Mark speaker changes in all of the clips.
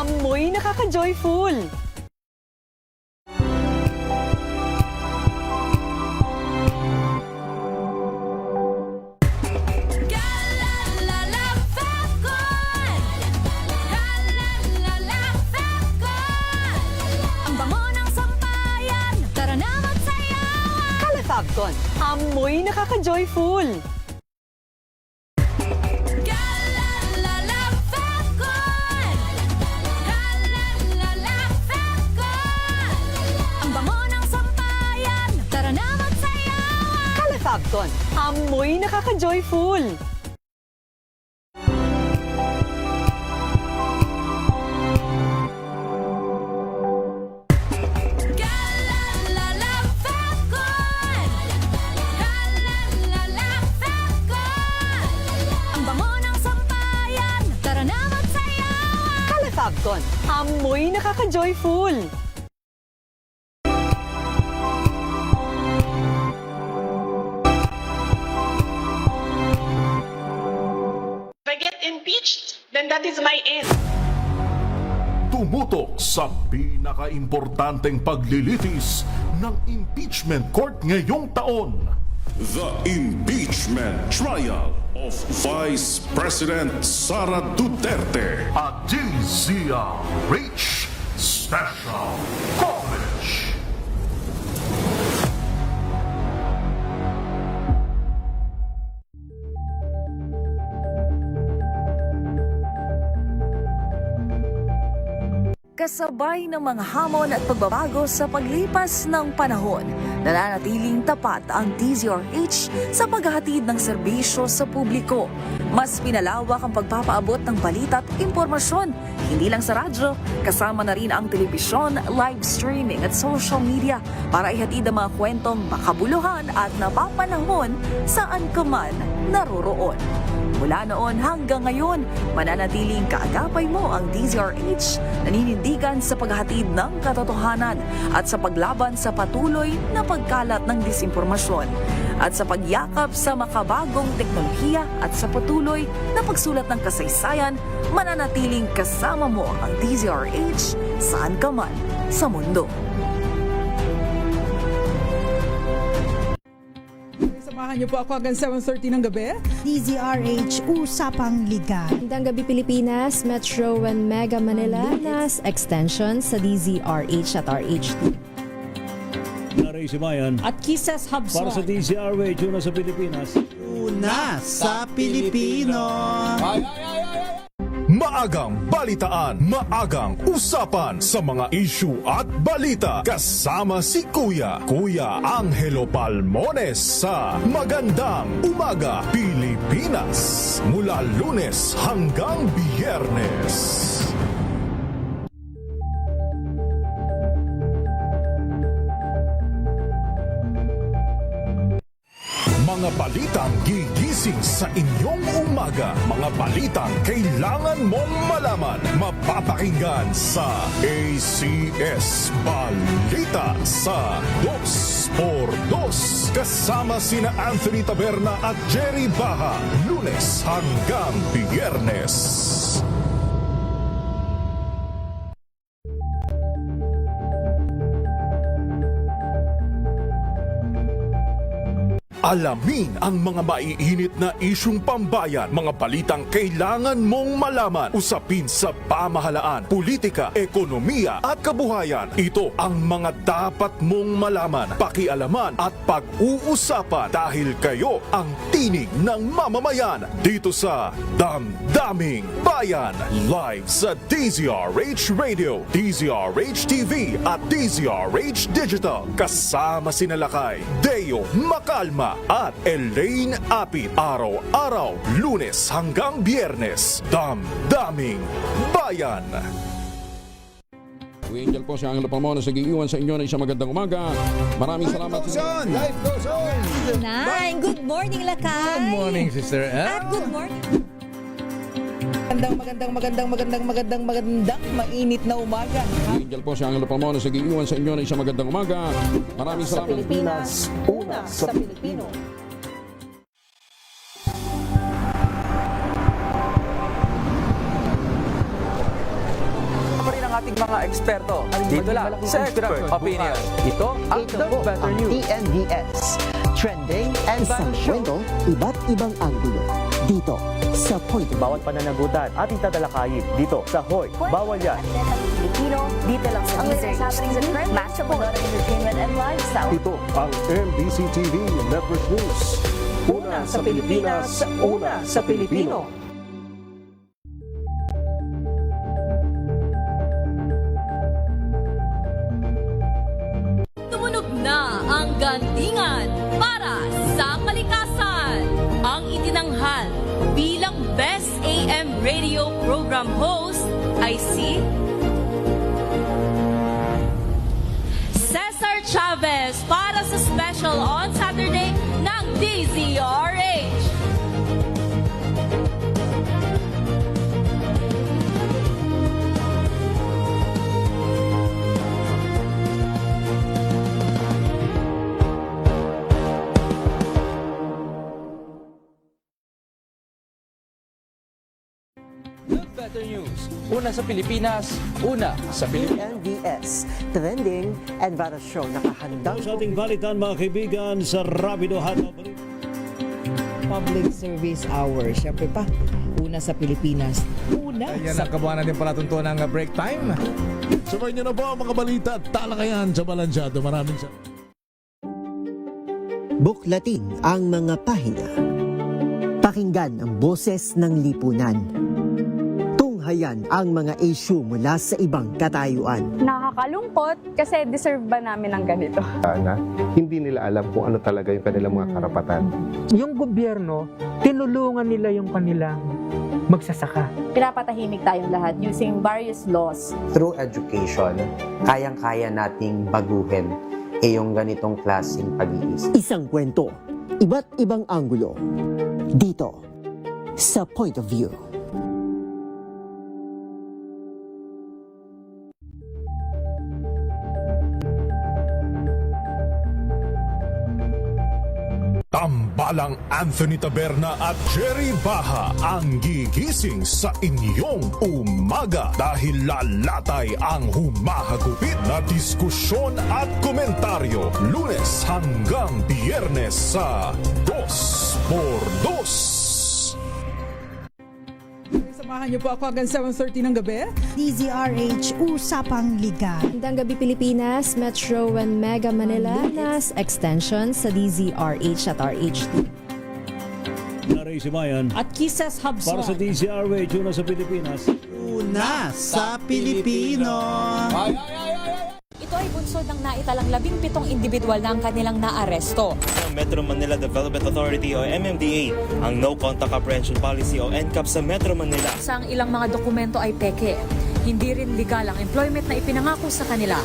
Speaker 1: Amoy nakaka-joyful! Calafabcon, amoy nakaka-joyful! Calafabcon, amoy nakaka-joyful! Calafabcon, amoy nakaka-joyful!
Speaker 2: If I get impeached, then that is my end.
Speaker 3: Tumutok sa pinaka-importanteng paglilitis ng impeachment court ngayong taon.
Speaker 4: The impeachment trial of Vice President Sara Duterte.
Speaker 3: At DZRH Special Coverage.
Speaker 5: Kasabay ng mga hamon at pagbabago sa paglipas ng panahon, nananatiling tapat ang DZRH sa paghahatid ng serbisyo sa publiko. Mas pinalawak ang pagpapaabot ng balita at impormasyon, hindi lang sa radyo, kasama na rin ang telebisyon, live streaming at social media para ihatid ang mga kwentong makabuluhan at napapanahon saan ka man naroroon. Mula noon hanggang ngayon, mananatiling kaagapay mo ang DZRH, naninindigan sa paghahatid ng katotohanan at sa paglaban sa patuloy na pagkalat ng disinformasyon at sa pagyakap sa makabagong teknolohiya at sa patuloy na pagsulat ng kasaysayan, mananatiling kasama mo ang DZRH saan ka man sa mundo.
Speaker 6: Samahan niyo po ako hanggang 7:30 ng gabi.
Speaker 7: DZRH Usapang Liga.
Speaker 8: Magandang gabi Pilipinas, Metro and Mega Manila, Nas Extension sa DZRH at RH2.
Speaker 9: Ray Sibayan
Speaker 6: At Kisses Hubson.
Speaker 9: para sa DZRH, una sa Pilipinas.
Speaker 7: Una sa Pilipino.
Speaker 3: Maagang balitaan, maagang usapan sa mga issue at balita. Kasama si Kuya Angelo Palmones sa Magandang Umaga Pilipinas. Mula Lunes hanggang Biyernes. Mga balitang gigising sa inyong umaga. Mga balitang kailangan mong malaman. Mapapakinggan sa ACS Balita sa 2x2. Kasama sina Anthony Taberna at Jerry Baha. Lunes hanggang Biyernes. Alamin ang mga maiinit na isyung pambayan, mga balitang kailangan mong malaman, usapin sa pamahalaan, politika, ekonomiya at kabuhayan. Ito ang mga dapat mong malaman, pakialaman at pag-uusapan dahil kayo ang tinig ng mamamayan dito sa Damdaming Bayan. Live sa DZRH Radio, DZRH TV at DZRH Digital. Kasama sina Lakay, Deo Macalma at Elaine Apit. Araw-araw, Lunes hanggang Biyernes. Damdaming Bayan.
Speaker 10: Kuya Angel po, si Angelo Palmones nag-iiwan sa inyo ng isang magandang umaga. Maraming salamat.
Speaker 7: Life goes on!
Speaker 11: Nine, good morning, Lakay.
Speaker 7: Good morning, Sister
Speaker 11: At good morning.
Speaker 6: Magandang mainit na umaga.
Speaker 10: Kuya Angel po, si Angelo Palmones nag-iiwan sa inyo ng isang magandang umaga. Maraming
Speaker 6: Sa
Speaker 10: salamat.
Speaker 6: Pilipinas, una sa Pilipino.
Speaker 12: ating mga eksperto. Dito lang sa Expert Opinion. Ito ang The Better News.
Speaker 6: TNVS. Trending and
Speaker 12: Kwento,
Speaker 6: iba't ibang anggulo. Dito sa Point.
Speaker 12: bawat pananagutan ating tatalakayin dito sa Hoy, Bawal Yan.
Speaker 5: Pilipino, dito lang sa DZRH. Match up entertainment and lifestyle.
Speaker 4: Ito ang MBC TV Network News. Una sa Pilipinas, una sa Pilipino.
Speaker 11: Tumunog na ang gantingan para sa kalikasan. Ang itinanghal bilang Best AM Radio Program Host ay si Cesar Chavez para sa special on Saturday ng DZRH.
Speaker 12: The Better News. Una sa Pilipinas, una sa Pilipinas.
Speaker 6: TNVS. Trending and Viral Show. Nakahandang
Speaker 9: Sa ating balitan mga kaibigan sa Rapido Hataw Balita.
Speaker 6: public service hour. Siyempre pa, una sa Pilipinas. Una
Speaker 7: Yan
Speaker 6: sa
Speaker 7: ang kabuhanan din palatuntunan ng break time.
Speaker 4: Sabay niyo na po ang mga balita at talakayan sa Balansyado. Maraming salamat.
Speaker 6: Buklatin ang mga pahina. Pakinggan ang boses ng lipunan. Tunghayan ang mga issue mula sa ibang katayuan.
Speaker 11: Nakakalungkot kasi deserve ba namin ng ganito?
Speaker 13: Na hindi nila alam kung ano talaga yung kanilang mga karapatan.
Speaker 6: Yung gobyerno, tinulungan nila yung kanilang magsasaka.
Speaker 11: Pinapatahimik tayong lahat using various laws.
Speaker 12: Through education, kayang-kaya nating baguhin yung ganitong klaseng pag-iisip.
Speaker 6: Isang kwento, iba't ibang anggulo. Dito, sa Point of View.
Speaker 3: Tambalang Anthony Taberna at Jerry Baha ang gigising sa inyong umaga dahil lalatay ang humahagupit na diskusyon at komentaryo Lunes hanggang Biyernes sa 2x2.
Speaker 6: Samahan niyo po ako hanggang 7:30 ng gabi.
Speaker 7: DZRH Usapang Liga.
Speaker 8: Magandang gabi Pilipinas, Metro and Mega Manila, nas extension sa DZRH at RHT.
Speaker 9: Naray Sibayan
Speaker 6: At Kisses
Speaker 9: para sa
Speaker 6: Hubson.
Speaker 9: DZRH, una sa Pilipinas.
Speaker 7: Una sa Pilipino.
Speaker 11: Ito ay bunsod ng naitalang 17 individual na ang kanilang naaresto.
Speaker 12: Metro Manila Development Authority o MMDA ang No Contact Apprehension Policy o NCAP sa Metro Manila.
Speaker 11: Sa ang ilang mga dokumento ay peke. Hindi rin legal ang employment na ipinangako sa kanila.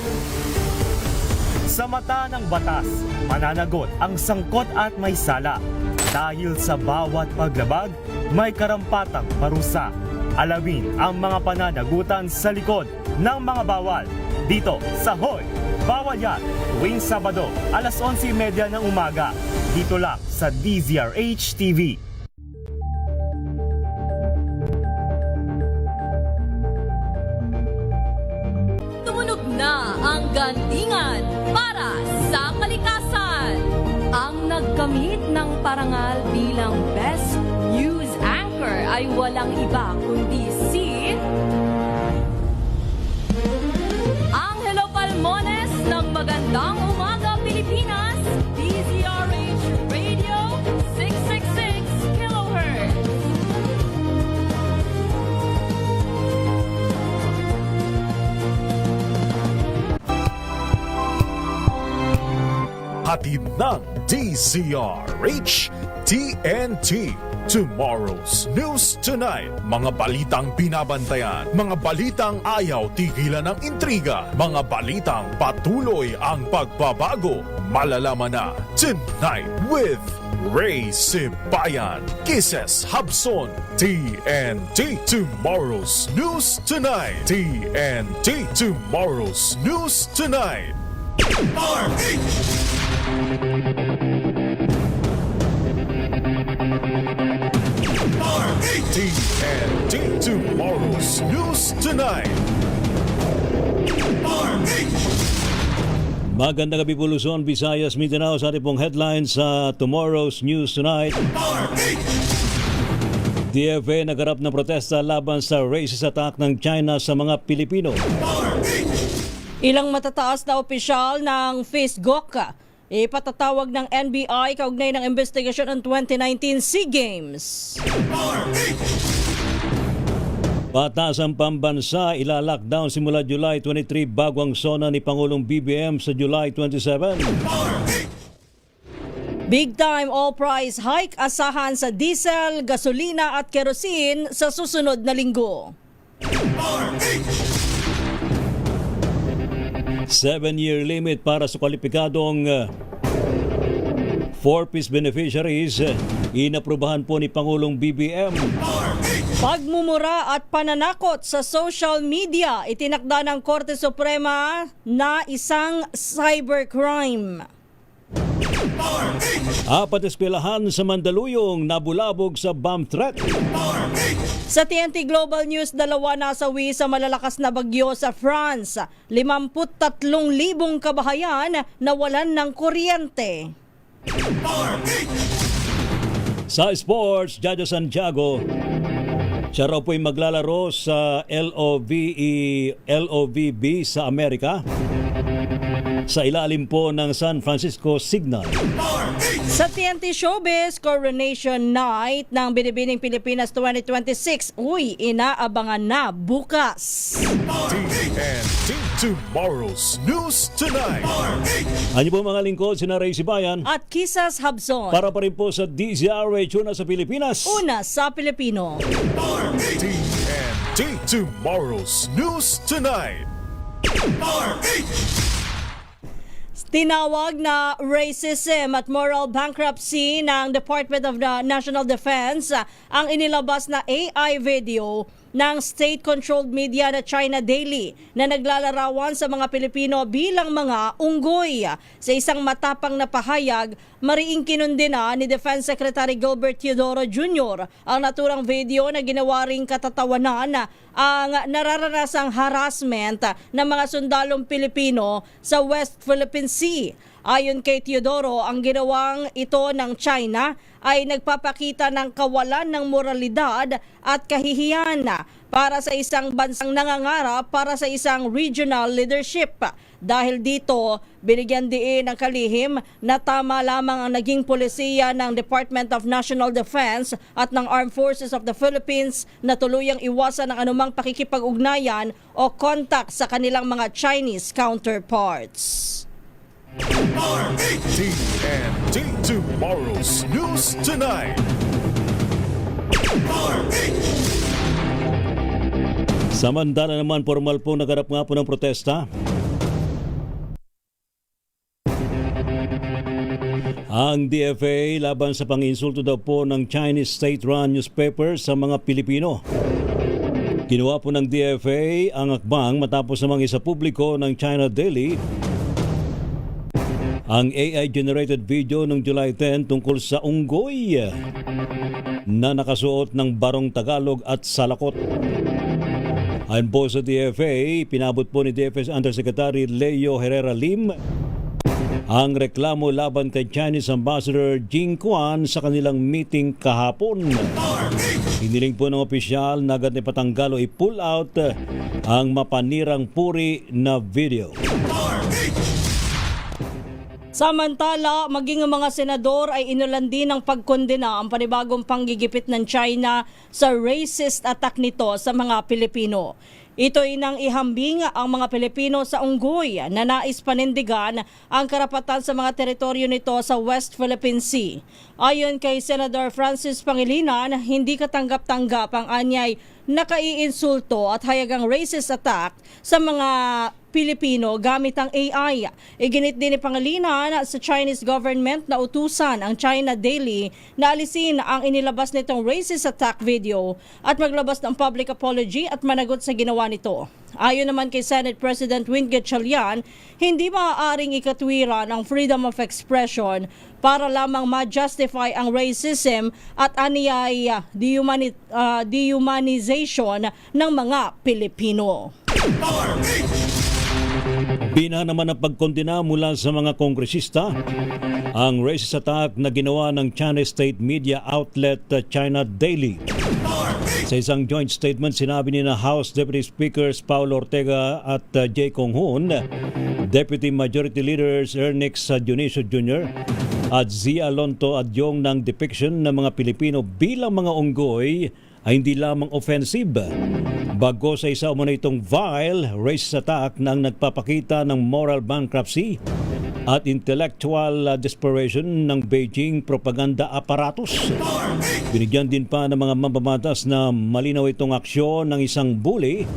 Speaker 12: Sa mata ng batas, mananagot ang sangkot at may sala. Dahil sa bawat paglabag, may karampatang parusa. Alamin ang mga pananagutan sa likod ng mga bawal. Dito sa Hoy, Bawal Yan, tuwing Sabado, alas 11:30 ng umaga. Dito lang sa DZRH TV.
Speaker 11: Tumunog na ang gantingan para sa kalikasan. Ang nagkamit ng parangal bilang Best News Anchor ay walang iba kundi si Angelo Palmones ng Magandang Umaga Pilipinas, DZRH Radio 666 kHz.
Speaker 3: Hatid ng DZRH TNT. Tomorrow's News Tonight. Mga balitang binabantayan, mga balitang ayaw tigilan ng intriga, mga balitang patuloy ang pagbabago. Malalaman na tonight with Ray Sibayan, Kisses Hubson, TNT. Tomorrow's News Tonight. TNT. Tomorrow's News Tonight. TNT. Tomorrow's News Tonight.
Speaker 9: Magandang gabi po Luzon, Visayas, Mindanao sa ating pong headlines sa Tomorrow's News Tonight. DFA nagharap ng protesta laban sa racist attack ng China sa mga Pilipino.
Speaker 11: Ilang matataas na opisyal ng FISGOC ipatatawag ng NBI kaugnay ng investigasyon ng 2019 SEA Games.
Speaker 9: Batasang pambansa ilalockdown simula July 23 bago ang SONA ni Pangulong BBM sa July 27.
Speaker 11: Big time all price hike asahan sa diesel, gasolina at kerosene sa susunod na linggo.
Speaker 9: 7-year limit para sa kwalipikadong 4-piece beneficiaries inaprubahan po ni Pangulong BBM.
Speaker 11: Pagmumura at pananakot sa social media itinakda ng Korte Suprema na isang cybercrime.
Speaker 9: 4 eskwelahan sa Mandaluyong nabulabog sa bomb threat.
Speaker 11: Sa TNT Global News, 2 nasawi sa malalakas na bagyo sa France. 53,000 kabahayan nawalan ng kuryente.
Speaker 9: Sa sports, Jaja Santiago, siya raw po'y maglalaro sa LOVB sa Amerika sa ilalim po ng San Francisco Signal.
Speaker 11: Sa TNT Showbiz, Coronation Night ng Binibining Pilipinas 2026, inaabangan na bukas.
Speaker 3: TNT Tomorrow's News Tonight.
Speaker 9: Ano po mga lingkod, sina Ray Sibayan
Speaker 11: At Kisas Habson.
Speaker 9: para pa rin po sa DZRH Una sa Pilipinas.
Speaker 11: Una sa Pilipino.
Speaker 3: TNT Tomorrow's News Tonight.
Speaker 11: Tinawag na racism at moral bankruptcy ng Department of the National Defense ang inilabas na AI video ng state-controlled media na China Daily na naglalarawan sa mga Pilipino bilang mga unggoy. Sa isang matapang na pahayag, mariing kinundina ni Defense Secretary Gilbert Teodoro Jr. ang naturang video na ginawa ring katatawanan ang nararanasang harassment ng mga sundalong Pilipino sa West Philippine Sea. Ayon kay Teodoro, ang ginawang ito ng China ay nagpapakita ng kawalan ng moralidad at kahihiyan para sa isang bansang nangangarap para sa isang regional leadership. Dahil dito, binigyan diin ng kalihim na tama lamang ang naging polisiya ng Department of National Defense at ng Armed Forces of the Philippines na tuluyang iwasan ang anumang pakikipag-ugnayan o contact sa kanilang mga Chinese counterparts.
Speaker 3: TNT Tomorrow's News Tonight.
Speaker 9: Samantala naman, formal po nagarap nga po ng protesta ang DFA laban sa panginsulto daw po ng Chinese state-run newspaper sa mga Pilipino. Ginawa po ng DFA ang akbang matapos namang isa publiko ng China Daily ang AI-generated video noong July 10 tungkol sa unggoy na nakasuot ng barong Tagalog at salakot. Ayon po sa DFA, pinabot po ni DFA Undersecretary Leo Herrera Lim ang reklamo laban kay Chinese Ambassador Jing Quan sa kanilang meeting kahapon. Hiniling po ng opisyal na agad na ipatanggal o i-pull out ang mapanirang puri na video.
Speaker 11: Samantala, maging ang mga senador ay inulan din ng pagkondena ang panibagong panggigipit ng China sa racist attack nito sa mga Pilipino. Ito'y nang ihambing ang mga Pilipino sa unggoy na nais panindigan ang karapatan sa mga teritoryo nito sa West Philippine Sea. Ayon kay Senator Francis Pangilinan, hindi katanggap-tanggap ang anyay nakaiinsulto at hayagang racist attack sa mga Pilipino gamit ang AI. Iginit din ni Pangilinan sa Chinese government na utusan ang China Daily na alisin ang inilabas nitong racist attack video at maglabas ng public apology at managot sa ginawa nito. Ayon naman kay Senate President Win Gatchalian, hindi maaaring ikatwiran ang freedom of expression para lamang ma-justify ang racism at aniyay dehumanization ng mga Pilipino.
Speaker 9: Bina naman ang pagkondena mula sa mga kongresista ang racist attack na ginawa ng Chinese state media outlet China Daily. Sa isang joint statement, sinabi ni na House Deputy Speakers Paulo Ortega at Jay Kong-hoon, Deputy Majority Leaders Ernix Dionisio Jr. at Zia Lonto adyong ng depiction ng mga Pilipino bilang mga unggoy ay hindi lamang offensive. Bago sa isa umano itong vile racist attack na nagpapakita ng moral bankruptcy at intellectual desperation ng Beijing propaganda apparatus. Binigyan din pa ng mga mambabatas na malinaw itong aksyon ng isang bully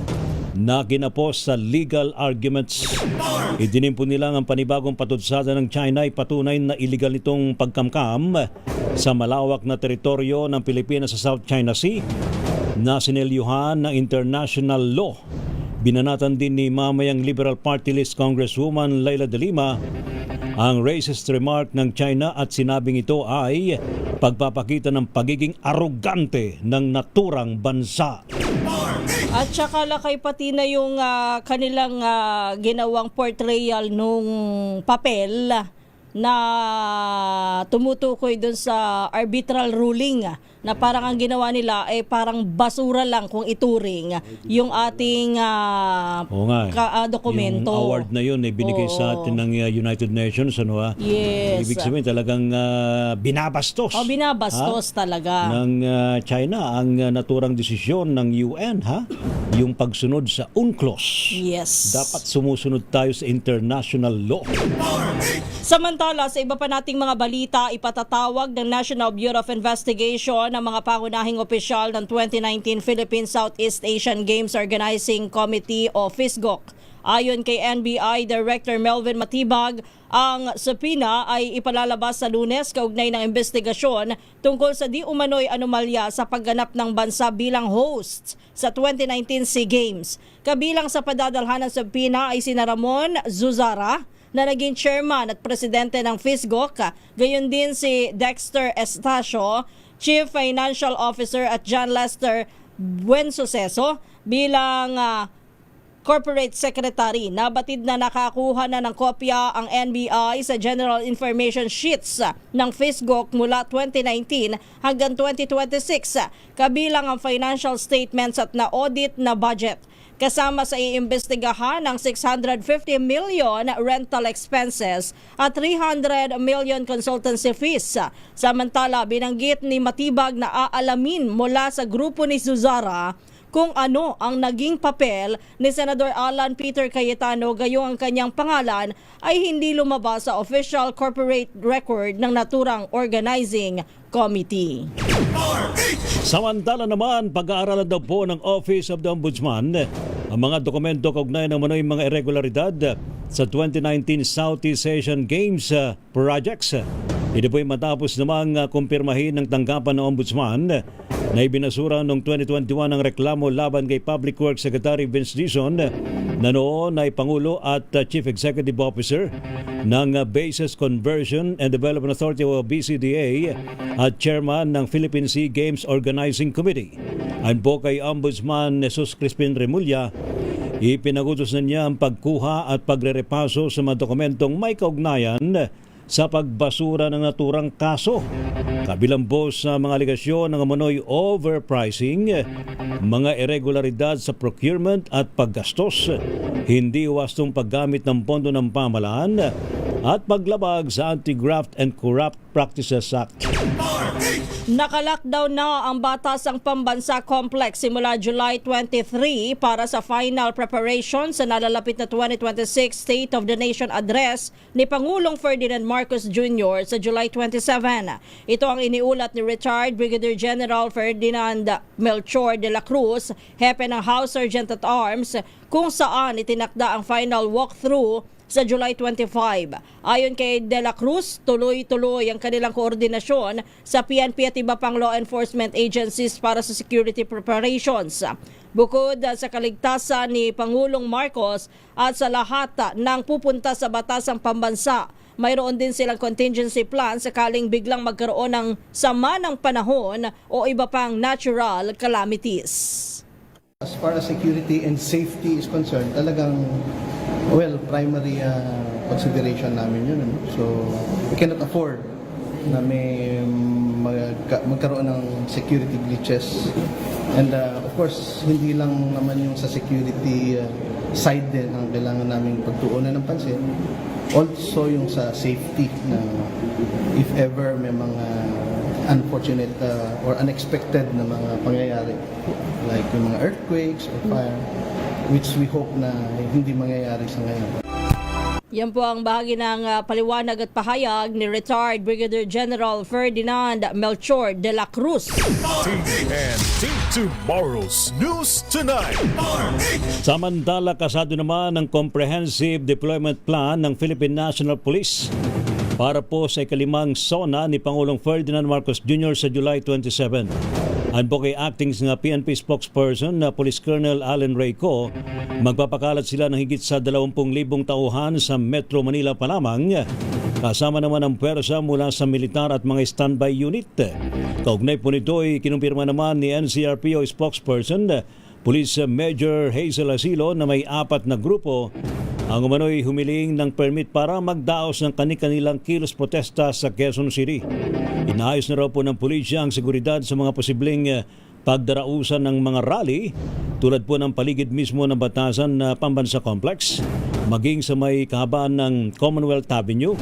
Speaker 9: na ginapos sa legal arguments. Idinimpo nila ang panibagong patutsada ng China ay patunay na illegal nitong pagkamkam sa malawak na teritoryo ng Pilipinas sa South China Sea na sinelyuhan ng international law. Binanatan din ni mamayang Liberal Party List Congresswoman Leila de Lima ang racist remark ng China at sinabing ito ay pagpapakita ng pagiging arogante ng naturang bansa.
Speaker 14: At saka lakay pati na yung kanilang ginawang portrayal nung papel na tumutukoy dun sa arbitral ruling na parang ang ginawa nila ay parang basura lang kung ituring yung ating dokumento.
Speaker 9: Yung award na yun binigay sa atin ng United Nations.
Speaker 14: Yes.
Speaker 9: Ibig sabihin talagang binabastos.
Speaker 14: Binabastos talaga.
Speaker 9: Ng China ang naturang desisyon ng UN, yung pagsunod sa UNCLOS.
Speaker 14: Yes.
Speaker 9: Dapat sumusunod tayo sa international law.
Speaker 14: Samantala, sa iba pa nating mga balita, ipatatawag ng National Bureau of Investigation ang mga pangunahing opisyal ng 2019 Philippine Southeast Asian Games Organizing Committee o FISGOC. Ayon kay NBI Director Melvin Matibag, ang subpoena ay ipalalabas sa Lunes kaugnay ng investigasyon tungkol sa di umano'y anomalya sa pagganap ng bansa bilang host sa 2019 SEA Games. Kabilang sa padadalhan ng subpoena ay sina Ramon Zuzara, na naging chairman at presidente ng FISGOC, gayon din si Dexter Estacio, Chief Financial Officer at John Lester Buensuceso bilang Corporate Secretary. Nabatid na nakakuha na ng kopya ang NBI sa General Information Sheets ng FISGOC mula 2019 hanggang 2026, kabilang ang financial statements at na-audit na budget. Kasama sa iimbestigahan ng 650 million rental expenses at 300 million consultancy fees. Samantala, binanggit ni Matibag na aalamin mula sa grupo ni Zuzara kung ano ang naging papel ni Senador Alan Peter Cayetano gayong ang kanyang pangalan ay hindi lumabas sa official corporate record ng naturang organizing committee.
Speaker 9: Samantala naman, pag-aaralan daw po ng Office of the Ombudsman ang mga dokumento kaugnay ng manoy mga irregularidad sa 2019 Southeast Asian Games projects. Ito po ay matapos namang kumpirmahin ng tanggapan ng Ombudsman na ibinasura noong 2021 ang reklamo laban kay Public Works Secretary Vince Dizon na noon ay Pangulo at Chief Executive Officer ng Bases Conversion and Development Authority o BCDA at Chairman ng Philippine Sea Games Organizing Committee. Ayon po kay Ombudsman Jesus Crispin Remulla, ipinagutos na niya ang pagkuha at pagrerepaso sa mga dokumentong may kaugnayan sa pagbasura ng naturang kaso. Kabilang po sa mga aligasyon ng umano'y overpricing, mga irregularidad sa procurement at paggastos, hindi wastong paggamit ng pondo ng pamahalaan at paglabag sa Anti-Graft and Corrupt Practices Act.
Speaker 14: Naka-lockdown na ang Batasang Pambansa Complex simula July 23 para sa final preparation sa nalalapit na 2026 State of the Nation Address ni Pangulong Ferdinand Marcos Jr. sa July 27. Ito ang iniulat ni Retired Brigadier General Ferdinand Melchor de la Cruz, hepe ng House Sergeant at Arms, kung saan itinakda ang final walkthrough sa July 25. Ayon kay De La Cruz, tuloy-tuloy ang kanilang koordinasyon sa PNP at iba pang law enforcement agencies para sa security preparations. Bukod sa kaligtasan ni Pangulong Marcos at sa lahat ng pupunta sa Batasang Pambansa, mayroon din silang contingency plan sakaling biglang magkaroon ng sama ng panahon o iba pang natural calamities.
Speaker 15: As far as security and safety is concerned, talagang Well, primary consideration namin yun. Ano? So, we cannot afford na may magkaroon ng security glitches. And of course, hindi lang naman yung sa security side din ang kailangan namin pagtuunan ng pansin. Also yung sa safety na if ever may mga unfortunate or unexpected na mga pangyayari like yung mga earthquakes or fire, which we hope na hindi mangyayari sa ngayon.
Speaker 14: Yan po ang bahagi ng paliwanag at pahayag ni retired Brigadier General Ferdinand Melchor de la Cruz.
Speaker 3: TNT Tomorrow's News Tonight.
Speaker 9: Samantala, kasado naman ang Comprehensive Deployment Plan ng Philippine National Police para po sa ikalimang SONA ni Pangulong Ferdinand Marcos Jr. sa July 27. Ayon po kay acting nga PNP spokesperson na Police Colonel Allen Reyco, magpapakalat sila ng higit sa 20,000 tauhan sa Metro Manila pa lamang, kasama naman ang pwersa mula sa militar at mga standby unit. Kaugnay po nito ay kinumpirma naman ni NCRPO spokesperson Police Major Hazel Asilo na may 4 na grupo ang umano'y humiling ng permit para magdaos ng kanilang kilos protesta sa Quezon City. Inaayos na raw po ng pulisya ang seguridad sa mga posibleng pagdarausan ng mga rally tulad po ng paligid mismo ng Batasan na Pambansa Complex, maging sa may kahabaan ng Commonwealth Avenue,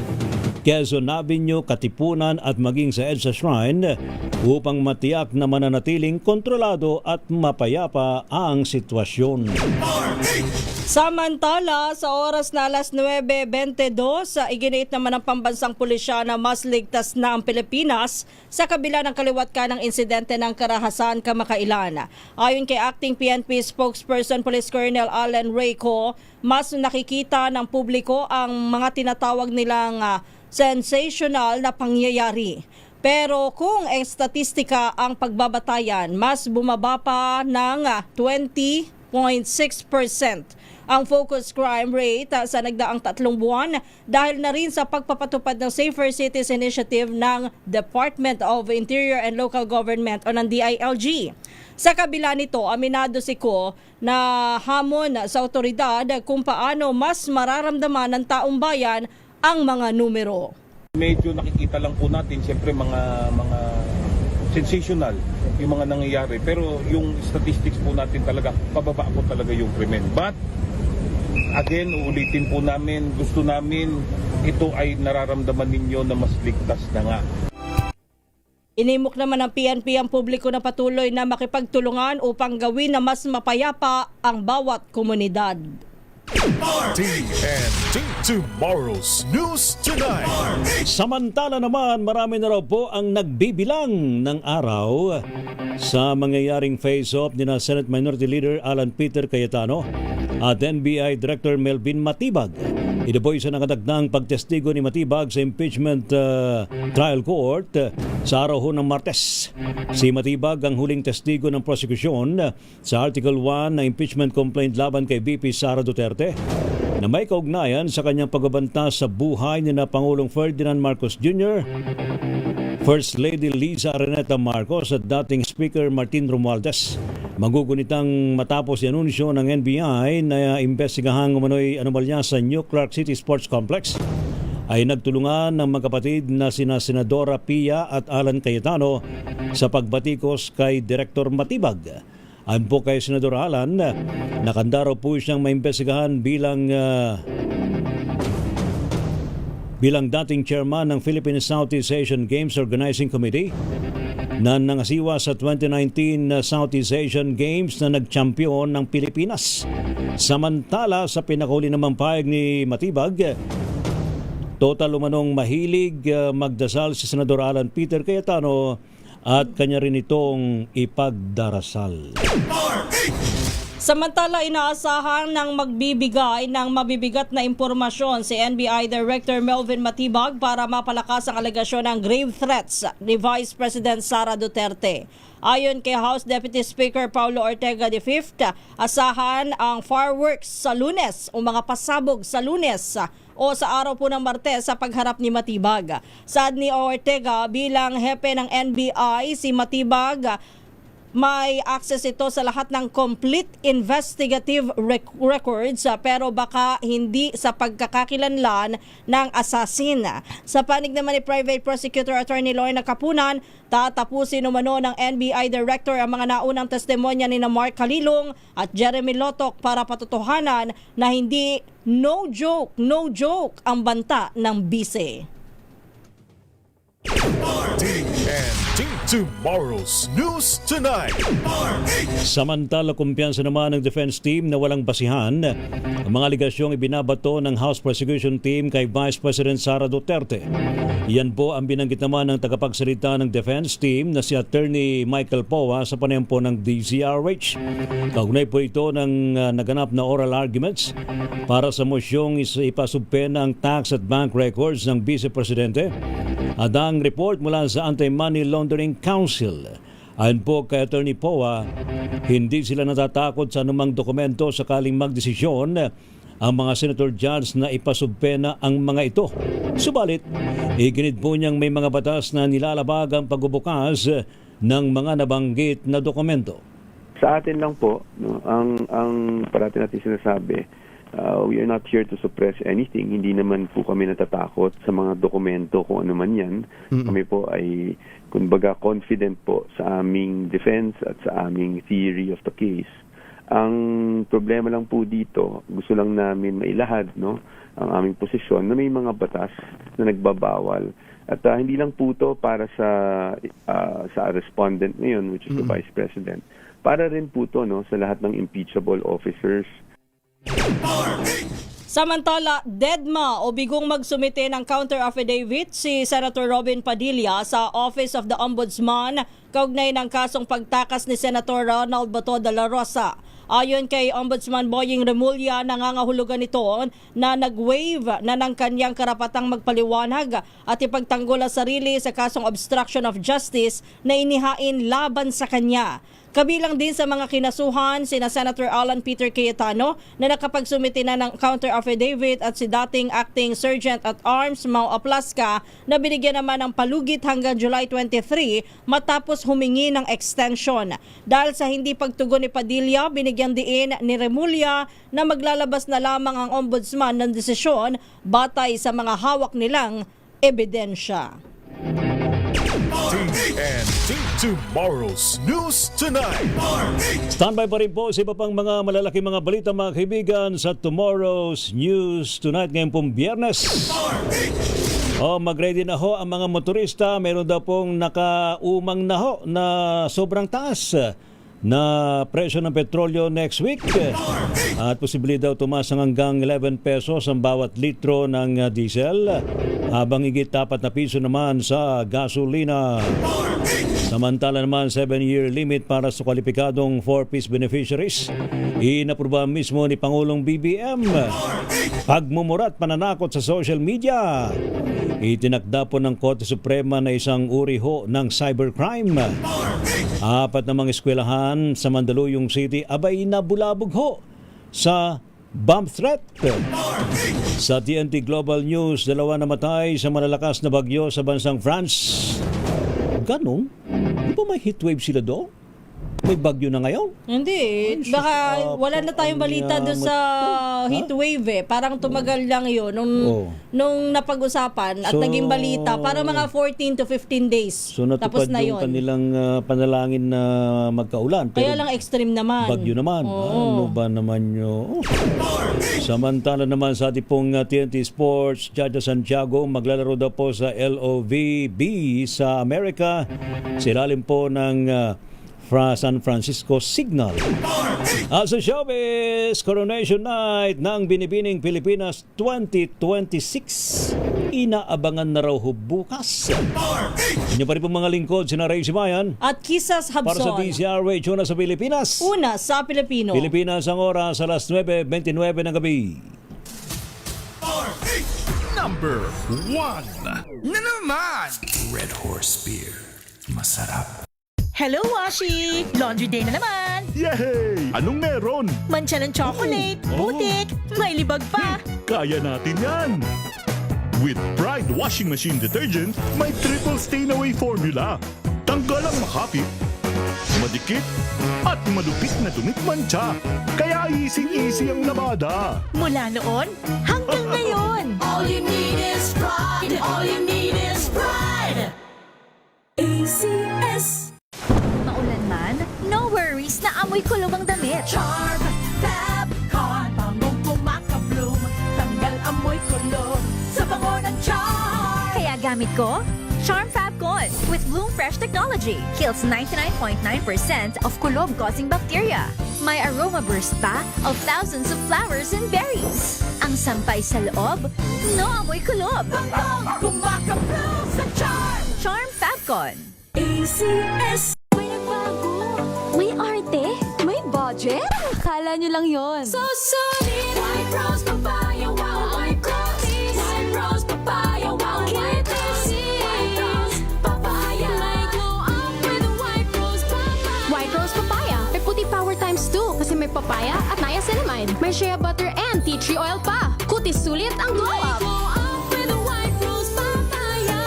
Speaker 9: Quezon Avenue, Katipunan at maging sa EDSA Shrine upang matiyak na mananatiling kontrolado at mapayapa ang sitwasyon.
Speaker 14: Samantala, sa oras na alas 9:22, iginit naman ng pambansang pulisya na mas ligtas na ang Pilipinas sa kabila ng kaliwat ka ng insidente ng karahasan kamakailan. Ayon kay acting PNP spokesperson Police Colonel Allen Reyco, mas nakikita ng publiko ang mga tinatawag nilang sensational na pangyayari. Pero kung statistika ang pagbabatayan, mas bumaba pa ng 20.6% ang focus crime rate sa nagdaang 3 buwan dahil na rin sa pagpapatupad ng Safer Cities Initiative ng Department of Interior and Local Government o ng DILG. Sa kabila nito, aminado si Ko na hamon sa otoridad kung paano mas mararamdaman ng taong bayan ang mga numero.
Speaker 16: Medyo nakikita lang po natin siyempre mga sensational yung mga nangyayari, pero yung statistics po natin talaga pababa po talaga yung krimen. But again, uulitin po namin, gusto namin ito ay nararamdaman ninyo na mas ligtas na nga.
Speaker 14: Inimok naman ng PNP ang publiko na patuloy na makipagtulungan upang gawin na mas mapayapa ang bawat komunidad.
Speaker 3: TNT Tomorrow's News Tonight.
Speaker 9: Samantala naman, marami na raw po ang nagbibilang ng araw sa mangyayaring face-off ni Senate Minority Leader Alan Peter Cayetano at NBI Director Melvin Matibag. Ito po isa nakadagdang pagtestigo ni Matibag sa impeachment trial court sa araw ng Martes. Si Matibag ang huling testigo ng prosekusyon sa Article 1 na impeachment complaint laban kay VP Sara Duterte na may kaugnayan sa kanyang pagbabanta sa buhay ni na Pangulong Ferdinand Marcos Jr., First Lady Liza Araneta Marcos at dating Speaker Martin Romualdez. Magugunitang matapos i-anunsyo ng NBI na imbestigahang umano'y anomalya sa New Clark City Sports Complex, ay nagtulungan ng magkapatid na sina Senadora Pia at Alan Cayetano sa pagbatikos kay Director Matibag. Ayon po kay Senador Alan, nakanda raw po siyang maimbestigahan bilang dating chairman ng Philippine Southeast Asian Games Organizing Committee na nangasiwa sa 2019 Southeast Asian Games na nagchampiyon ng Pilipinas. Samantala, sa pinakahuli namang pahayag ni Matibag, total umanong mahilig magdasal si Senador Alan Peter Cayetano at kanya rin itong ipagdarasal.
Speaker 14: Samantala, inaasahan ng magbibigay ng mabibigat na impormasyon si NBI Director Melvin Matibag para mapalakas ang alegasyon ng grave threats ni Vice President Sara Duterte. Ayon kay House Deputy Speaker Paulo Ortega V, asahan ang fireworks sa Lunes o mga pasabog sa Lunes o sa araw po ng Martes sa pagharap ni Matibag. Saad ni Ortega, bilang hepe ng NBI, si Matibag may access ito sa lahat ng complete investigative records pero baka hindi sa pagkakakilanlan ng assassin. Sa panig naman ni Private Prosecutor Attorney Lorna Capunan, tatapusin umano ng NBI Director ang mga naunang testimonya ni Mark Calilong at Jeremy Lotok para patutuhanan na hindi no joke ang banta ng bise.
Speaker 3: TNT Tomorrow's News Tonight.
Speaker 9: Samantala, kumpiyansa naman ng defense team na walang basihan ang mga aligasyong ibinabato ng House Prosecution Team kay Vice President Sara Duterte. Iyan po ang binanggit naman ng tagapagsalita ng defense team na si Attorney Michael Poa sa panayam po ng DZRH. Kaugnay po ito ng naganap na oral arguments para sa mosyong ipasubpena ang tax at bank records ng Vice Presidente. At ang report mula sa Anti-Money Laundering Council. Ayon po kay Attorney Poa, hindi sila natatakot sa anumang dokumento sakaling magdesisyon ang mga senator judge na ipasubpena ang mga ito. Subalit, iginid po niyang may mga batas na nilalabag ang pagbubukas ng mga nabanggit na dokumento.
Speaker 17: Sa atin lang po, no, ang parati natin sinasabi, we are not here to suppress anything. Hindi naman po kami natatakot sa mga dokumento kung ano man yan. Kami po ay, kumbaga, confident po sa aming defense at sa aming theory of the case. Ang problema lang po dito, gusto lang namin mailahad, no, ang aming posisyon na may mga batas na nagbabawal. At hindi lang po ito para sa respondent ngayon, which is the Vice President. Para rin po ito, no, sa lahat ng impeachable officers.
Speaker 14: Samantala, deadma o bigong magsumite ng counter affidavit si Senator Robin Padilla sa Office of the Ombudsman kaugnay ng kasong pagtakas ni Senator Ronald Bato de la Rosa. Ayon kay Ombudsman Boying Remulla, nangangahulugan ito na nag-waive na ng kanyang karapatang magpaliwanag at ipagtanggol ang sarili sa kasong obstruction of justice na inihain laban sa kanya. Kabilang din sa mga kinasuhan sina Senator Alan Peter Cayetano na nakapagsumite na ng counter affidavit at si dating acting Sergeant at Arms Mau Aplasca na binigyan naman ng palugit hanggang July 23 matapos humingi ng extension. Dahil sa hindi pagtugon ni Padilla, binigyan din ni Remulla na maglalabas na lamang ang ombudsman ng desisyon batay sa mga hawak nilang ebidensya.
Speaker 3: TNT Tomorrow's News Tonight.
Speaker 9: Standby pa rin po sa iba pang mga malalaking mga balita, mga kaibigan, sa Tomorrow's News Tonight ngayong pong Biyernes. Mag-ready na ho ang mga motorista. Meron daw pong nakaumang na ho na sobrang taas na presyo ng petrolyo next week. At posible daw tumaas hanggang 11 pesos ang bawat litro ng diesel, habang higit 4 na piso naman sa gasolina. Samantala naman, 7-year limit para sa kwalipikadong 4-piece beneficiaries. Inapruba mismo ni Pangulong BBM. Pagmumurat pananakot sa social media. Itinakda po ng Korte Suprema na isang uri ho ng cybercrime. 4 na mga eskwelahan sa Mandaluyong City abay nabulabog ho sa bomb threat. Sa TNT Global News, 2 namatay sa malalakas na bagyo sa bansang France. Ganun? Di ba may heatwave sila doon? May bagyo na ngayon?
Speaker 14: Hindi. Baka wala na tayong balita doon sa heatwave eh. Parang tumagal lang yun nung napag-usapan at naging balita. Para mga 14 to 15 days.
Speaker 9: So natupad
Speaker 14: tapos na
Speaker 9: yung
Speaker 14: yun.
Speaker 9: kanilang panalangin na magkaulan.
Speaker 14: Kaya lang extreme naman.
Speaker 9: Bagyo naman. Ano ba naman yun? Samantala naman sa ating pong TNT Sports, Chacha Santiago maglalaro daw po sa LOVB sa Amerika. Silalim po ng San Francisco Signal. At sa showbiz, Coronation Night ng Binibining Pilipinas 2026. Inaabangan na raw bukas. Inyo pa rin pong mga lingkod, sina Ray Simayan
Speaker 14: at Kisas Habson.
Speaker 9: Para sa DZRH, una sa Pilipinas.
Speaker 14: Una sa Pilipino.
Speaker 9: Pilipinas ang oras, alas 9:29 ng gabi.
Speaker 3: Number 1.
Speaker 18: Na naman!
Speaker 19: Red Horse Beer. Masarap.
Speaker 20: Hello, Washi! Laundry day na naman!
Speaker 3: Yay! Anong meron?
Speaker 20: Mancha ng chocolate, putik, may libag pa!
Speaker 3: Kaya natin yan! With Pride Washing Machine Detergent, may triple stain away formula. Tanggal ang makapit, madikit at malupit na dumit mancha. Kaya easy-easy ang labada.
Speaker 20: Mula noon hanggang ngayon.
Speaker 11: All you need is pride. All you need is pride.
Speaker 5: ACS. Maulan man, no worries na amoy kulong ang damit.
Speaker 11: Charm Fab Con. Bangong kumakabloom. Tanggal amoy kulog sa bango ng charm.
Speaker 5: Kaya gamit ko, Charm Fabcon with Bloom Fresh technology. Kills 99.9% of kulob-causing bacteria. May aroma burst pa of thousands of flowers and berries. Ang sampay sa loob, no amoy kulob.
Speaker 11: Bangong kumakabloom sa charm.
Speaker 5: Charm Fabcon.
Speaker 11: ACS.
Speaker 5: May nagbago. May arte. May budget. Akala nyo lang yon.
Speaker 11: So solid. White rose papaya. Wow. White rose. White rose papaya. Wow. White rose. White rose papaya. May glow up with white rose papaya.
Speaker 8: White Rose Papaya. May puti power times 2 kasi may papaya at niacinamide. May shea butter and tea tree oil pa. Kutis sulit ang glow
Speaker 11: May
Speaker 8: up.
Speaker 11: glow up with white rose papaya.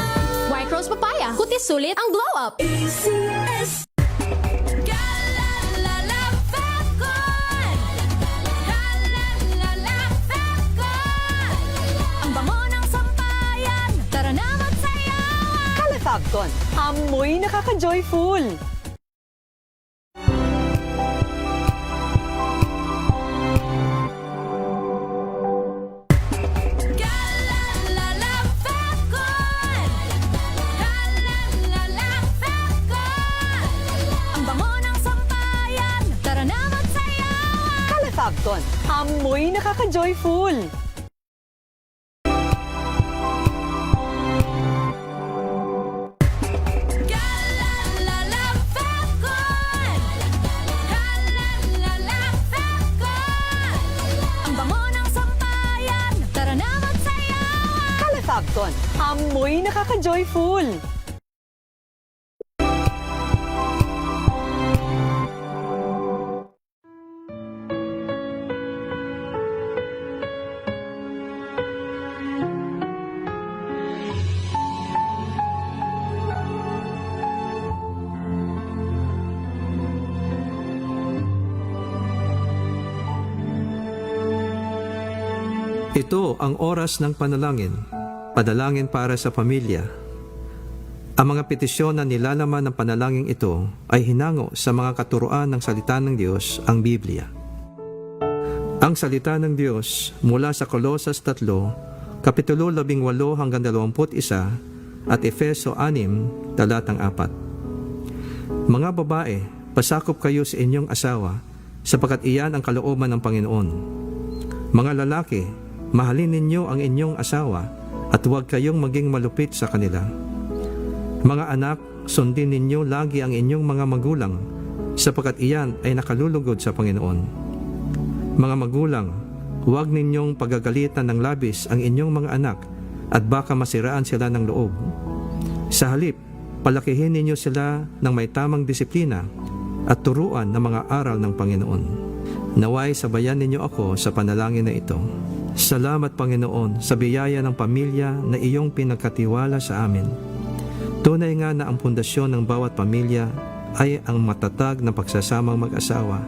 Speaker 8: White Rose Papaya. Kutis sulit ang glow up.
Speaker 11: ACS. Galalala Fabcon. Galalala Fabcon. Ang bango ng sampayan. Tara na magsayawan.
Speaker 1: Calafabcon. Amoy nakaka-joyful.
Speaker 11: Galalala Fabcon. Galalala Fabcon. Ang bango ng sampayan. Tara na magsayawan.
Speaker 1: Calafabcon. Amoy nakaka-joyful.
Speaker 11: Galalala Fabcon. Galalala Fabcon. Ang bango ng sampayan. Tara na magsayawan.
Speaker 1: Calafabcon. Amoy nakaka-joyful.
Speaker 21: Ito ang oras ng panalangin. Panalangin para sa pamilya. Ang mga petisyon na nilalaman ng panalangin ito ay hinango sa mga katuruan ng salita ng Diyos, ang Biblia. Ang salita ng Diyos mula sa Kolosas 3, Kapitulo 18 hanggang 21 at Efeso 6, talatang 4. Mga babae, pasakop kayo sa inyong asawa sapagkat iyan ang kalooban ng Panginoon. Mga lalaki, mahalin ninyo ang inyong asawa at huwag kayong maging malupit sa kanila. Mga anak, sundin ninyo lagi ang inyong mga magulang sapagkat iyan ay nakalulugod sa Panginoon. Mga magulang, huwag ninyong pagagalitan ng labis ang inyong mga anak at baka masiraan sila ng loob. Sa halip, palakihin ninyo sila ng may tamang disiplina at turuan ng mga aral ng Panginoon. Naway sabayan ninyo ako sa panalangin na ito. Salamat Panginoon sa biyaya ng pamilya na iyong pinagkatiwala sa amin. Tunay nga na ang pundasyon ng bawat pamilya ay ang matatag na pagsasamang mag-asawa.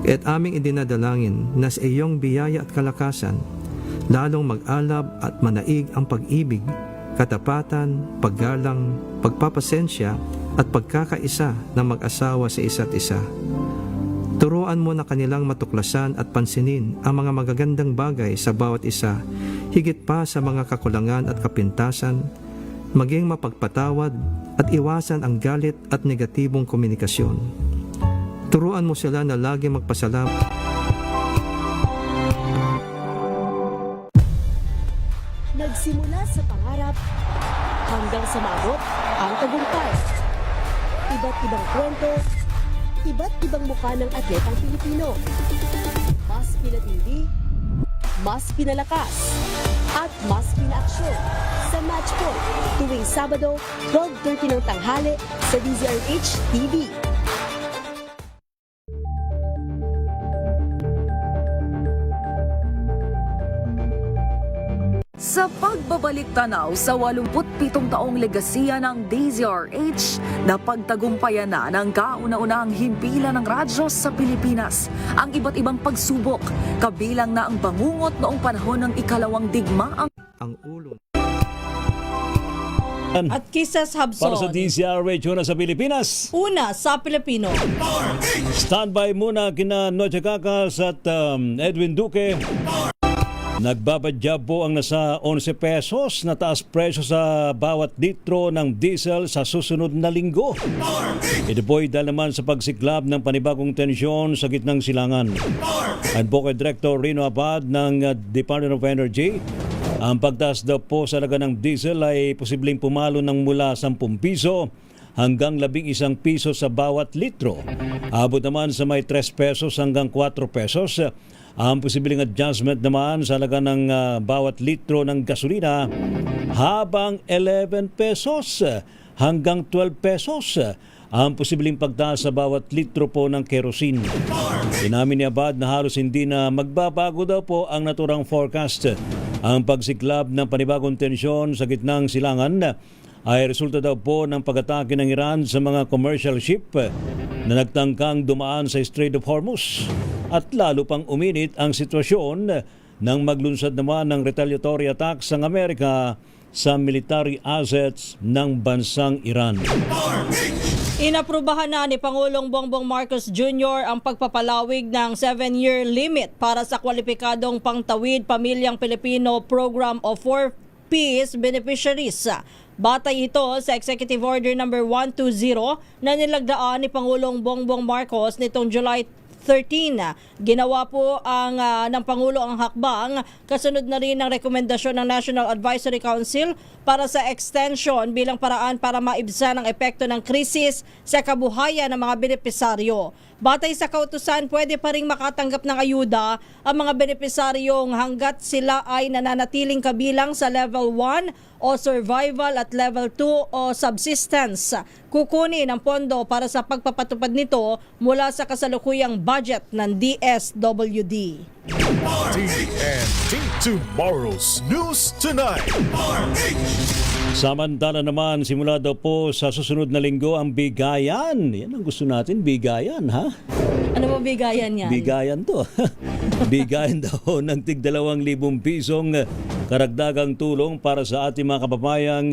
Speaker 21: At aming idinadalangin na sa iyong biyaya at kalakasan, lalong mag-alab at manaig ang pag-ibig, katapatan, paggalang, pagpapasensya at pagkakaisa ng mag-asawa sa isa't isa. Turuan mo na kanilang matuklasan at pansinin ang mga magagandang bagay sa bawat isa, higit pa sa mga kakulangan at kapintasan, maging mapagpatawad at iwasan ang galit at negatibong komunikasyon. Turuan mo sila na lagi magpasalamat.
Speaker 20: Nagsimula sa pangarap hanggang sa maabot ang tagumpay. Iba't ibang kwento, iba't ibang mukha ng atletang Pilipino. Mas pinatindi, mas pinalakas, at mas pinaaksyon sa Match Point tuwing Sabado, 12:30 ng tanghali sa DZRH TV.
Speaker 5: Sa pagbabalik tanaw sa 87 taong legasiya ng DZRH, napagtagumpayan na ng kauna-unahang himpilan ng radyo sa Pilipinas ang iba't ibang pagsubok, kabilang na ang bangungot noong panahon ng ikalawang digmaang
Speaker 21: ang ulo
Speaker 14: At Kisses Habson.
Speaker 9: Para sa DZRH, una sa Pilipinas.
Speaker 14: Una sa Pilipino.
Speaker 9: Standby muna kina Noche Cacas at Edwin Duque. Nagbabadya po ang nasa 11 pesos na taas presyo sa bawat litro ng diesel sa susunod na linggo. Ito po'y dahil naman sa pagsiklab ng panibagong tensyon sa gitnang silangan. Ayon po kay Director Rino Abad ng Department of Energy, ang pagtaas daw po sa halaga ng diesel ay posibleng pumalo ng mula 10 piso hanggang 11 piso sa bawat litro. Abot naman sa may 3 pesos hanggang 4 pesos. Ang posibleng adjustment naman sa halaga ng bawat litro ng gasolina habang 11 pesos hanggang 12 pesos ang posibleng pagtaas sa bawat litro po ng kerosene. Inamin ni Abad na halos hindi na magbabago daw po ang naturang forecast. Ang pagsiklab ng panibagong tensyon sa gitnang silangan ay resulta daw po ng pag-atake ng Iran sa mga commercial ship na nagtangkang dumaan sa Strait of Hormuz. At lalo pang uminit ang sitwasyon nang maglunsad naman ng retaliatory attacks ng Amerika sa military assets ng bansang Iran.
Speaker 14: Inaprubahan na ni Pangulong Bongbong Marcos Jr. ang pagpapalawig ng 7-year limit para sa kwalipikadong pangtawid pamilyang Pilipino Program of 4Ps beneficiaries. Batay ito sa Executive Order No. 120 na nilagdaan ni Pangulong Bongbong Marcos nitong July 13. Ginawa po ng Pangulo ang hakbang kasunod na rin ng rekomendasyon ng National Advisory Council para sa extension bilang paraan para maibsan ang epekto ng krisis sa kabuhayan ng mga benepisaryo. Batay sa kautusan, pwede pa rin makatanggap ng ayuda ang mga benepisaryong hanggat sila ay nananatiling kabilang sa Level 1 o Survival at Level 2 o Subsistence. Kukunin ang pondo para sa pagpapatupad nito mula sa kasalukuyang budget ng DSWD.
Speaker 3: TNT Tomorrow's News Tonight.
Speaker 9: Samantala naman, simula daw po sa susunod na linggo ang bigayan. Yan ang gusto natin, bigayan, ha?
Speaker 14: Ano ba bigayan yan?
Speaker 9: Bigayan to. Bigayan daw ng tig 2,000 pisong karagdagang tulong para sa ating mga kababayang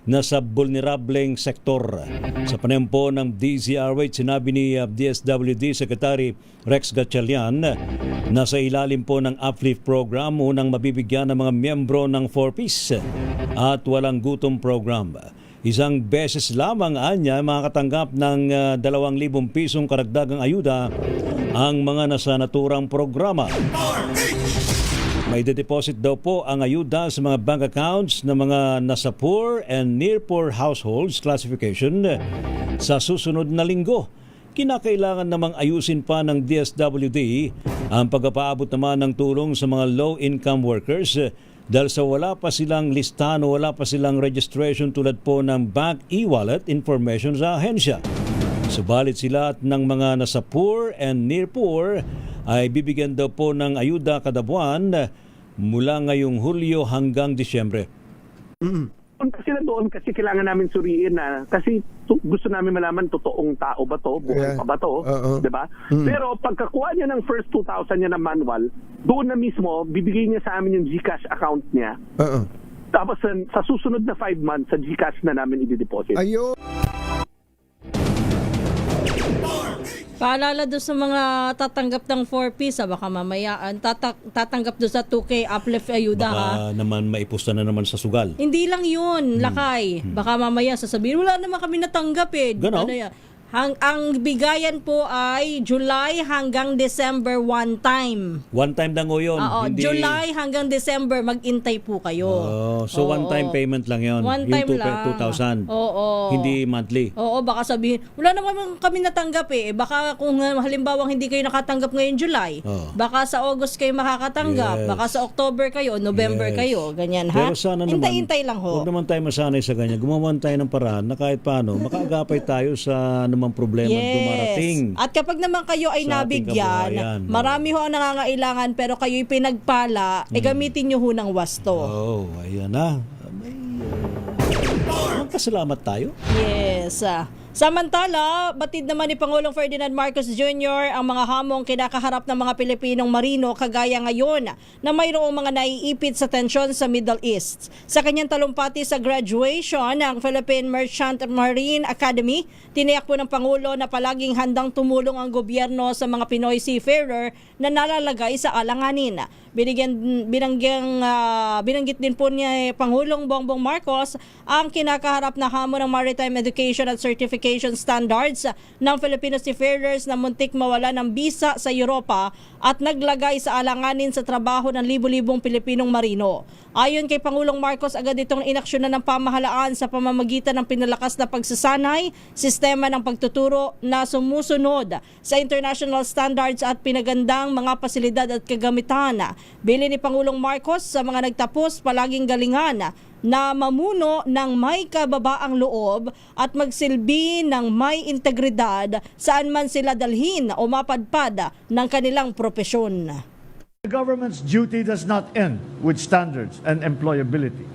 Speaker 9: nasa vulnerableng sektor. Sa panempo ng DZRH, sinabi ni DSWD Secretary Rex Gatchalian na sa ilalim po ng Uplift Program, unang mabibigyan ng mga miyembro ng 4Ps at walang gutom program. Isang beses lamang anya makakatanggap ng 2,000 pisong karagdagang ayuda ang mga nasa naturang programa. May deposit daw po ang ayuda sa mga bank accounts ng mga nasa poor and near poor households classification sa susunod na linggo. Kinakailangan namang ayusin pa ng DSWD ang pagpapaabot naman ng tulong sa mga low-income workers dahil sa wala pa silang listahan o wala pa silang registration tulad po ng bank e-wallet information sa ahensya. Subalit sila at ng mga nasa poor and near poor ay bibigyan daw po ng ayuda kada buwan mula ngayong Hulyo hanggang Disyembre.
Speaker 2: Kasi na doon, kasi kailangan namin suriin na, kasi gusto namin malaman totoong tao ba to, buhay pa ba to, diba? Pero pagkakuha niya ng first 2,000 niya na manual, doon na mismo, bibigay niya sa amin yung GCash account niya. Tapos sa susunod na 5 months, sa GCash na namin i-deposit.
Speaker 22: Ayun!
Speaker 14: Paalala doon sa mga tatanggap ng 4Ps, baka mamaya tatanggap doon sa 2K uplift ayuda.
Speaker 9: Baka naman maipusta na naman sa sugal.
Speaker 14: Hindi lang yun, Lakay. Baka mamaya sasabihin, wala naman kami natanggap eh.
Speaker 9: Ganon?
Speaker 14: Ano yan? Ang bigayan po ay July hanggang December one time.
Speaker 9: One time lang o yun?
Speaker 14: Oo,
Speaker 9: Hindi...
Speaker 14: July hanggang December mag-intay po kayo.
Speaker 9: So one time payment lang yun?
Speaker 14: One time lang.
Speaker 9: 2,000?
Speaker 14: Oo.
Speaker 9: Hindi monthly?
Speaker 14: Oo, baka sabihin, wala naman kami natanggap eh. Baka kung halimbawa hindi kayo nakatanggap ngayong July, baka sa August kayo makakatanggap, baka sa October kayo, November kayo, ganyan ha.
Speaker 9: Pero sana naman,
Speaker 14: hintay-hintay lang ho.
Speaker 9: Huwag naman tayo masanay sa ganyan. Gumawa tayo ng paraan na kahit paano, makaagapay tayo sa namang problema dumarating.
Speaker 14: At kapag naman kayo ay
Speaker 9: sa ating
Speaker 14: nabigyan,
Speaker 9: kabuhayan,
Speaker 14: marami ho ang nangangailangan pero kayo'y pinagpala, gamitin nyo ho ng wasto.
Speaker 9: Oh, ayan na. Magpasalamat tayo.
Speaker 14: Yes. Samantala, batid naman ni Pangulong Ferdinand Marcos Jr. ang mga hamong kinakaharap ng mga Pilipinong marino kagaya ngayon na mayroong mga naiipit sa tensyon sa Middle East. Sa kanyang talumpati sa graduation ng Philippine Merchant Marine Academy, tiniyak po ng Pangulo na palaging handang tumulong ang gobyerno sa mga Pinoy seafarer na nalalagay sa alanganin. Binanggit din po ni Pangulong Bongbong Marcos ang kinakaharap na hamon ng maritime education at certification standards ng Filipino seafarers na muntik mawala ng bisa sa Europa at naglagay sa alanganin sa trabaho ng libu-libong Pilipinong marino. Ayon kay Pangulong Marcos, agad itong inaksyonan ng pamahalaan sa pamamagitan ng pinalakas na pagsasanay, sistema ng pagtuturo na sumusunod sa international standards at pinagandang mga pasilidad at kagamitan. Bili ni Pangulong Marcos sa mga nagtapos palaging galingan na mamuno ng may kababaang loob at magsilbi ng may integridad saan man sila dalhin o mapadpad ng kanilang propesyon.
Speaker 10: The government's duty does not end with standards and employability.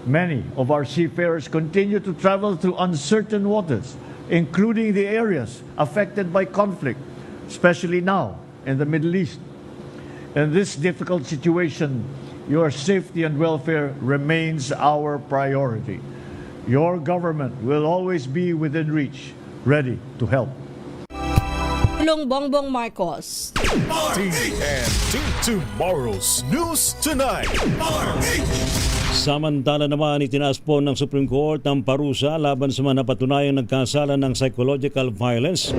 Speaker 10: Many of our seafarers continue to travel through uncertain waters, including the areas affected by conflict, especially now in the Middle East. In this difficult situation, your safety and welfare remains our priority. Your government will always be within reach, ready to help.
Speaker 14: Bongbong Marcos.
Speaker 3: TNT Tomorrow's News Tonight.
Speaker 9: Samantala naman, itinaas po ng Supreme Court ang parusa laban sa mga napatunayang nagkasala ng psychological violence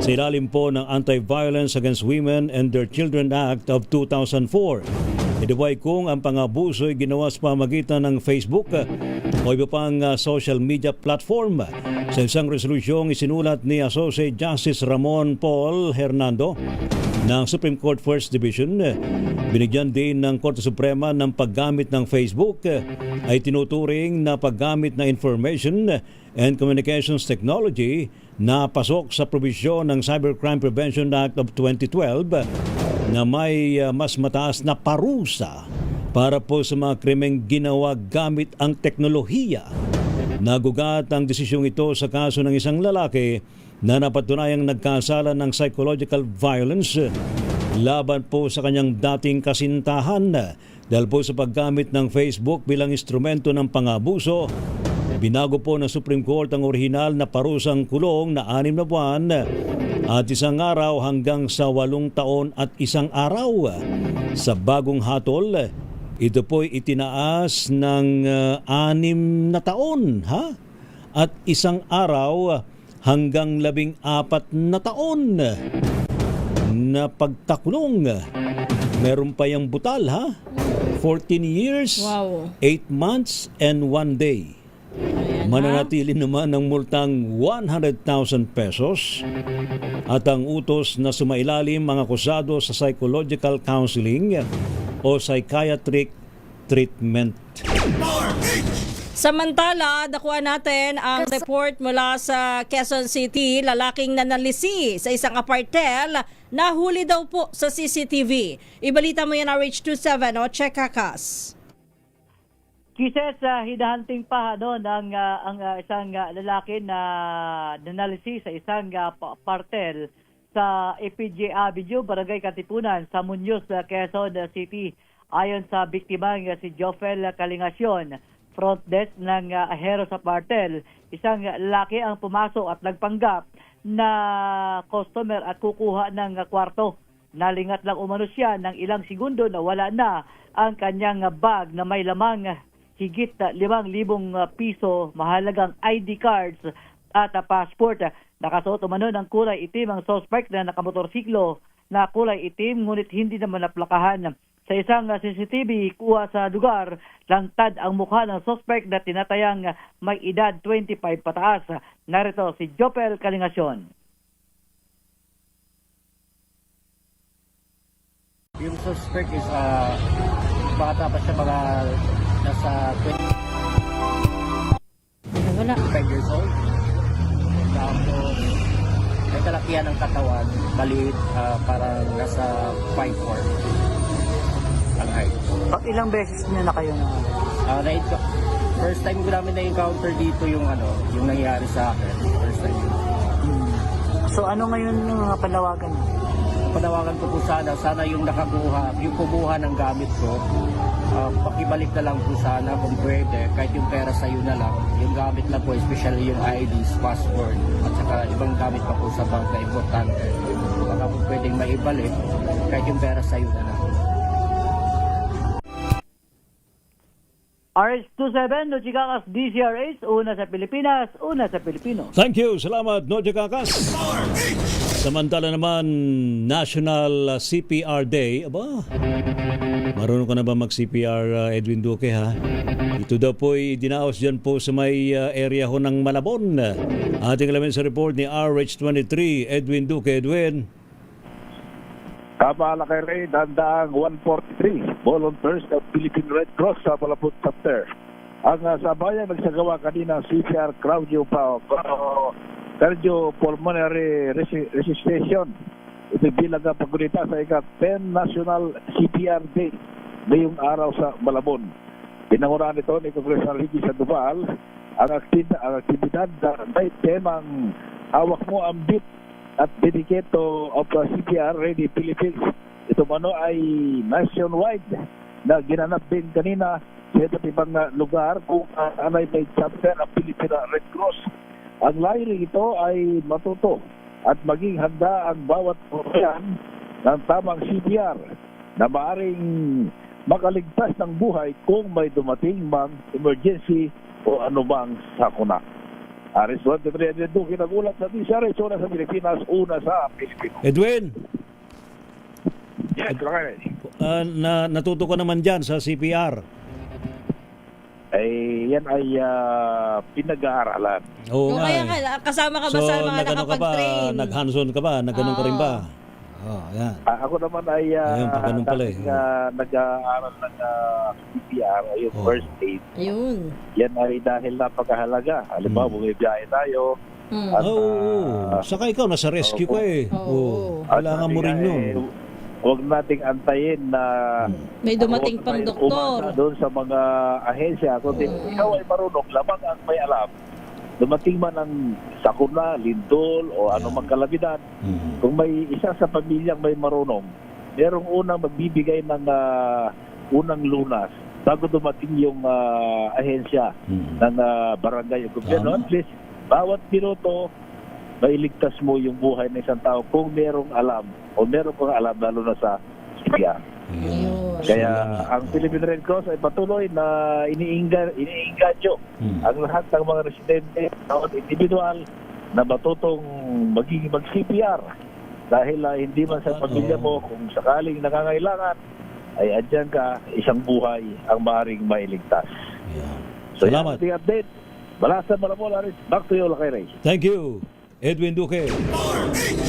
Speaker 9: sa ilalim po ng Anti-Violence Against Women and Their Children Act of 2004. Idibay kung ang pang-abuso ay ginawa sa pamagitan ng Facebook o iba pang social media platform. Sa isang resolusyong isinulat ni Associate Justice Ramon Paul Hernando ng Supreme Court First Division, binigyan din ng Korte Suprema ng paggamit ng Facebook ay tinuturing na paggamit na Information and Communications Technology na pasok sa probisyon ng Cybercrime Prevention Act of 2012 na may mas mataas na parusa para po sa mga krimeng ginawa gamit ang teknolohiya. Nagugat ang desisyong ito sa kaso ng isang lalaki na napatunayang nagkasala ng psychological violence laban po sa kanyang dating kasintahan dahil po sa paggamit ng Facebook bilang instrumento ng pang-abuso. Binago po ng Supreme Court ang orihinal na parusang kulong na 6 na buwan at 1 araw hanggang sa 8 taon at 1 araw. Sa bagong hatol, ito po'y itinaas ng 6 na taon at 1 araw hanggang 14 na taon na pagtakulong. Meron pa yung butal 14 years, 8 months and 1 day. Mananatili naman ng multang 100,000 pesos at ang utos na sumailalim mga akusado sa psychological counseling o psychiatric treatment.
Speaker 14: Samantala, dakuha natin ang report mula sa Quezon City, lalaking nanalisi sa isang apartel na huli daw po sa CCTV. Ibalita mo yan RH27 o check kakas.
Speaker 22: Kises, hinahanting pa ang isang lalaki na nanalisi sa isang partel sa EPJ Avenue, Barangay Katipunan, sa Muñoz, Quezon City. Ayon sa biktimang si Jofel Kalingasyon, front desk ng ahero sa partel, isang lalaki ang pumasok at nagpanggap na customer at kukuha ng kwarto. Nalingat lang umano siya ng ilang segundo na wala na ang kanyang bag na may lamang higit 5,000 piso, mahalagang ID cards at passport. Nakasuot umano ng kulay itim ang suspect na nakamotorsiklo na kulay itim ngunit hindi naman naplakahan. Sa isang CCTV kuha sa lugar, lantad ang mukha ng suspect na tinatayang may edad 25 pataas. Narito si Jopel Kalingasyon.
Speaker 23: Yung suspect is bata pa siya, mga nasa 25 years old.
Speaker 4: Tapos, may kalakihan ng katawan, maliit, parang nasa 5'4" ang height.
Speaker 22: Ilang beses niyo na kayo na?
Speaker 4: First time ko namin na-encounter dito yung nangyari sa akin. First time yun.
Speaker 22: So ano ngayon yung mga panawagan?
Speaker 4: Panawagan ko po sana yung yung kubuha ng gamit ko, pakibalik na lang po sana kung pwede, kahit yung pera sa'yo na lang, yung gamit na po, especially yung IDs, passport, at saka ibang gamit pa po sa bangka, importante. Baka po pwedeng maibalik, kahit yung pera sa'yo na lang.
Speaker 22: RH27, Nochikakas, DZRH, una sa Pilipinas, una sa Pilipino.
Speaker 9: Thank you. Salamat, Noche Kakas. Samantala naman, National CPR Day. Aba, marunong ka na ba mag-CPR, Edwin Duque, ha? Ito daw po'y dinaos dyan po sa may area ho ng Malabon. Ating alamin sa report ni RH23, Edwin Duque. Edwin.
Speaker 6: Tama kay Ray, dandaang 143 volunteers ng Philippine Red Cross sa Malabon Chapter. Ang sabayan nagsagawa kanina CPR cardiopulmonary resuscitation. Ito bilang ang paggunita sa ika-10 National CPR Day ngayong araw sa Malabon. Pinangunahan nito ni Congressional Higi Sandoval ang aktibidad na may temang hawak mo ang beat at dediketo of CPR Ready Philippines. Ito mano ay nationwide na ginanap din kanina sa iba't ibang lugar kung anay may chapter ng Philippine Red Cross. Ang layunin ito ay matuto at maging handa ang bawat kabayan ng tamang CPR na maaaring makaligtas ng buhay kung may dumating mang emergency o anumang sakuna. Aris 123 Edwin Duque nagulat sa DZRH, una sa Pilipinas, una sa Pilipino.
Speaker 9: Edwin.
Speaker 6: Yes,
Speaker 9: natuto ka naman dyan sa CPR.
Speaker 6: Yan ay pinag-aaralan.
Speaker 9: Oo,
Speaker 14: kaya kasama ka ba sa mga nakapag-train?
Speaker 9: Nag-hands-on ka ba? Nag-ganon ka rin ba? Yan.
Speaker 6: Ako naman ay nag-aaral ng CPR, yung first aid.
Speaker 14: Yun.
Speaker 6: Yan ay dahil napakahalaga. Halimbawa, bumibiyahe tayo.
Speaker 9: Saka ikaw, nasa rescue ka eh. Kailangan mo rin yun.
Speaker 6: Huwag nating antayin na
Speaker 14: may dumating pang doktor.
Speaker 6: Doon sa mga ahensya. Kung ikaw ay marunong, lamang ang may alam. Dumating man ang sakuna, lindol, o anumang kalamidad, kung may isa sa pamilyang may marunong, merong unang magbibigay ng unang lunas bago dumating yung ahensya ng barangay o gobyerno. At least, bawat minuto, mailigtas mo yung buhay ng isang tao kung merong alam o meron kang alam lalo na sa CPR. Kaya ang Philippine Red Cross ay patuloy na iniingadyo ang lahat ng mga residente at individual na matutong magiging mag-CPR dahil hindi man sa pamilya mo kung sakaling nangangailangan ay andyan ka, isang buhay ang maaaring mailigtas. So
Speaker 9: salamat.
Speaker 6: Yan ang update. Balasan Malabon, Aris. Back to you, Lakay Ray.
Speaker 9: Thank you, Edwin Duque.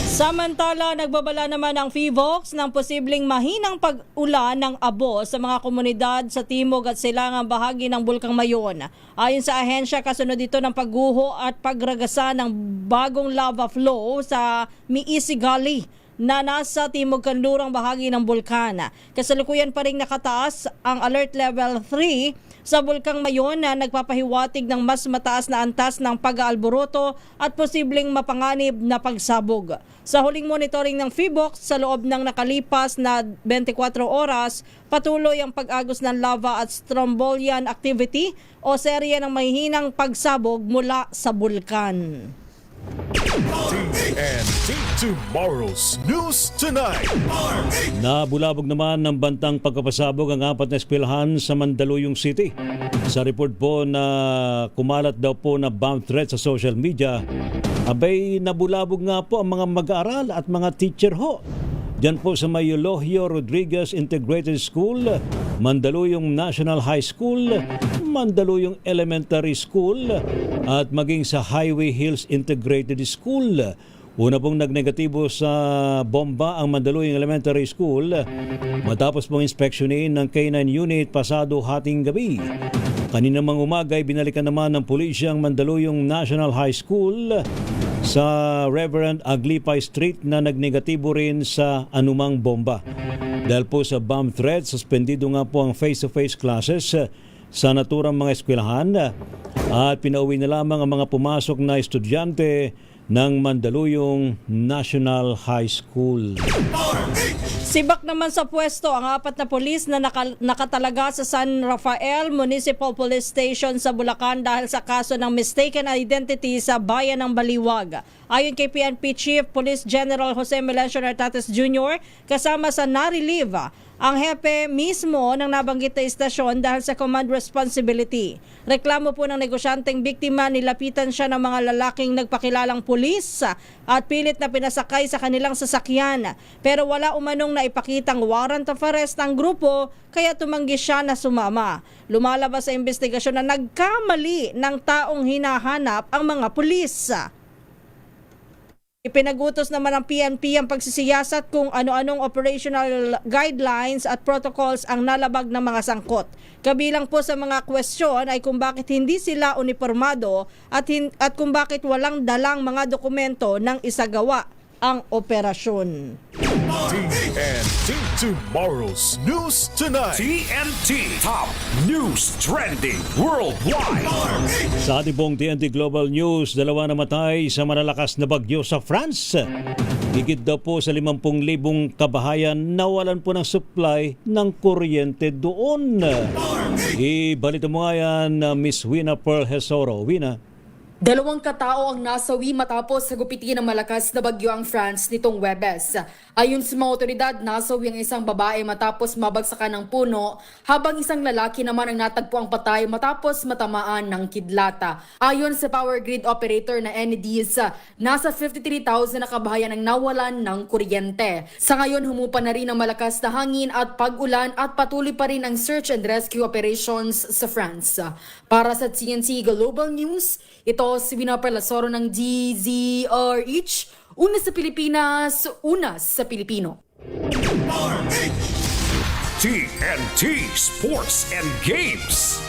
Speaker 14: Samantala, nagbabala naman ang PHIVOLCS ng posibleng mahinang pag-ulan ng abo sa mga komunidad sa timog at silangang bahagi ng Bulkang Mayon. Ayon sa ahensya, kasunod ito ng pagguho at pagragasa ng bagong lava flow sa Miisigali na nasa timog kanlurang bahagi ng bulkan. Kasalukuyan pa rin nakataas ang alert level 3 sa Bulkang Mayon na nagpapahiwatig ng mas mataas na antas ng pag-aalboroto at posibleng mapanganib na pagsabog. Sa huling monitoring ng PHIVOLCS sa loob ng nakalipas na 24 oras, patuloy ang pag-agos ng lava at strombolian activity o serye ng mahihinang pagsabog mula sa bulkan.
Speaker 3: TNT Tomorrow's News Tonight.
Speaker 9: Nabulabog naman ng bantang pagkapasabog ang 4 na eskwelahan sa Mandaluyong City. Sa report po na kumalat daw po na bomb threat sa social media, abay nabulabog nga po ang mga mag-aaral at mga teacher ho. Diyan po sa may Eulogio Rodriguez Integrated School, Mandaluyong National High School, Mandaluyong Elementary School, at maging sa Highway Hills Integrated School. Una pong nagnegatibo sa bomba ang Mandaluyong Elementary School matapos pong inspeksyonin ng K9 unit pasado hating gabi. Kanina mang umaga ay binalikan naman ng pulisya ang Mandaluyong National High School sa Reverend Aglipay Street na nagnegatibo rin sa anumang bomba. Dahil po sa bomb threat, suspendido nga po ang face-to-face classes sa naturang mga eskwelahan at pinauwi na lamang ang mga pumasok na estudyante ng Mandaluyong National High School.
Speaker 14: Sibak naman sa pwesto ang 4 na pulis na nakatalaga sa San Rafael Municipal Police Station sa Bulacan dahil sa kaso ng mistaken identity sa bayan ng Baliwag. Ayon kay PNP Chief Police General Jose Melencio Nartates Jr., kasama sa na-relieve ang hepe mismo ng nabanggit na istasyon dahil sa command responsibility. Reklamo po ng negosyanteng biktima, nilapitan siya ng mga lalaking nagpakilalang pulis at pilit na pinasakay sa kanilang sasakyan. Pero wala umanong na ipakitang warrant of arrest ang grupo kaya tumanggi siya na sumama. Lumalabas sa investigasyon na nagkamali ng taong hinahanap ang mga pulis. Ipinagutos naman ng PNP ang pagsisiyasat kung ano-anong operational guidelines at protocols ang nalabag ng mga sangkot. Kabilang po sa mga kwestiyon ay kung bakit hindi sila uniformado at kung bakit walang dalang mga dokumento ng isagawa ang operasyon.
Speaker 3: TNT Tomorrow's News Tonight.
Speaker 19: TNT Top News Trending Worldwide.
Speaker 9: Sa ating pong TNT Global News, 2 namatay sa malalakas na bagyo sa France. Higit daw po sa 50,000 kabahayan nawalan po ng supply ng kuryente doon. Ibalita mo nga yan, Miss Wina Pearl Hesoro. Wina.
Speaker 7: 2 katao ang nasawi matapos sagupitin ng malakas na bagyo ang France nitong Webes. Ayon sa mga otoridad, nasawi ang isang babae matapos mabagsakan ng puno, habang isang lalaki naman ang natagpo ang patay matapos matamaan ng kidlata. Ayon sa power grid operator na Enedis, nasa 53,000 na kabahayan ang nawalan ng kuryente. Sa ngayon, humupa na rin ang malakas na hangin at pag-ulan at patuloy pa rin ang search and rescue operations sa France. Para sa TNT Global News, ito si Wina Perlasoro ng DZRH, una sa Pilipinas, una sa Pilipino.
Speaker 19: TNT Sports and Games.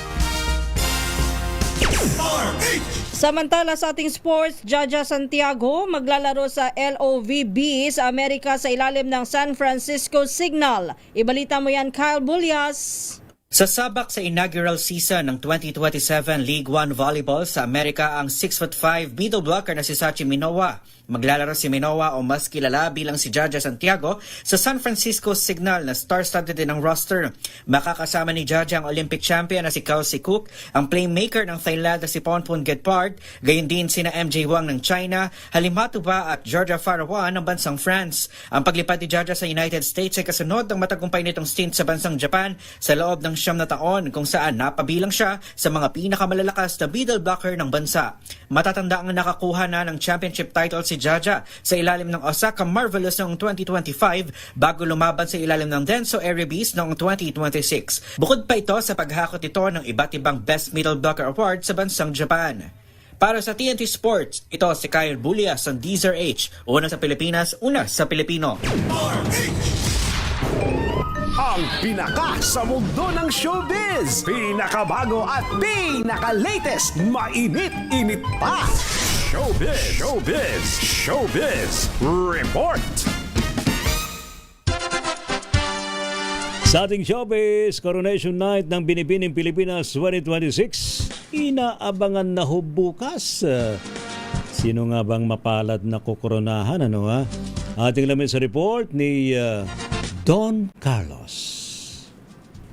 Speaker 14: Samantala sa ating sports, Jaja Santiago maglalaro sa LOVB sa Amerika sa ilalim ng San Francisco Signal. Ibalita mo yan, Kyle Bulyas.
Speaker 12: Sasabak sa inaugural season ng 2027 League 1 Volleyball sa Amerika ang 6'5" middle blocker na si Sachi Minowa. Maglalaro si Minowa o mas kilala bilang si Jaja Santiago sa San Francisco Signal na star-studded din ang roster. Makakasama ni Jaja ang Olympic champion na si Kelsey Cook, ang playmaker ng Thailand na si Ponpon Gedpard, gayon din sina MJ Wang ng China, Halimatuba at Georgia Farawan ng bansang France. Ang paglipad ni Jaja sa United States ay kasunod ng matagumpay nitong stint sa bansang Japan sa loob ng 9 na taon kung saan napabilang siya sa mga pinakamalalakas na middle blocker ng bansa. Matatanda ang nakakuha na ng championship title si Jaja sa ilalim ng Osaka Marvelous noong 2025 bago lumaban sa ilalim ng Denso Erebis noong 2026. Bukod pa ito sa paghakot ito ng iba't ibang Best Middle Blocker Award sa bansang Japan. Para sa TNT Sports, ito si Kyle Bulyas ng DZRH, una sa Pilipinas, una sa Pilipino.
Speaker 13: Ang pinaka sa mundo ng showbiz, pinakabago at pinaka-latest, mainit-init pa. Showbiz Report.
Speaker 9: Sa ating showbiz, Coronation Night ng Binibining Pilipinas 2026, inaabangan na ho bukas. Sino nga bang mapalad na kukoronahan? Ano ha? Ating lamin sa report ni Don Carlos.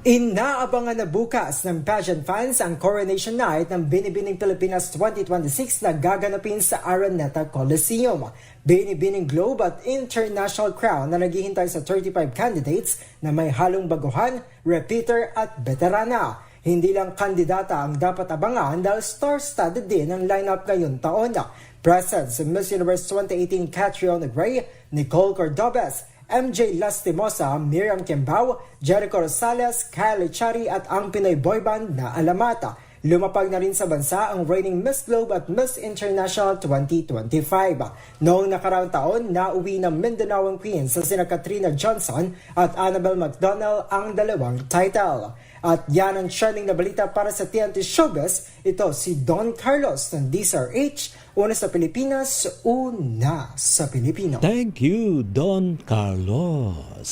Speaker 24: Inaabangan na bukas ng pageant fans ang Coronation Night ng Binibining Pilipinas 2026 na gaganapin sa Araneta Coliseum. Binibining Globe at International Crown na naghihintay sa 35 candidates na may halong baguhan, repeater at veterana. Hindi lang kandidata ang dapat abangan dahil star-studded din ang lineup ngayong taon. Present si Miss Universe 2018 Catriona Gray, Nicole Cordobes, MJ Lastimosa, Miriam Kimbao, Jericho Rosales, Kylie Chari at ang Pinoy boy band na Alamata. Lumapag na rin sa bansa ang reigning Miss Globe at Miss International 2025. Noong nakaraang taon, nauwi ng Mindanaoan Queens sa sina Katrina Johnson at Annabelle McDonald ang 2 title. At yan ang trending na balita para sa TNT Showbiz. Ito si Don Carlos ng DZRH. Una sa Pilipinas, una sa Pilipino.
Speaker 9: Thank you, Don Carlos.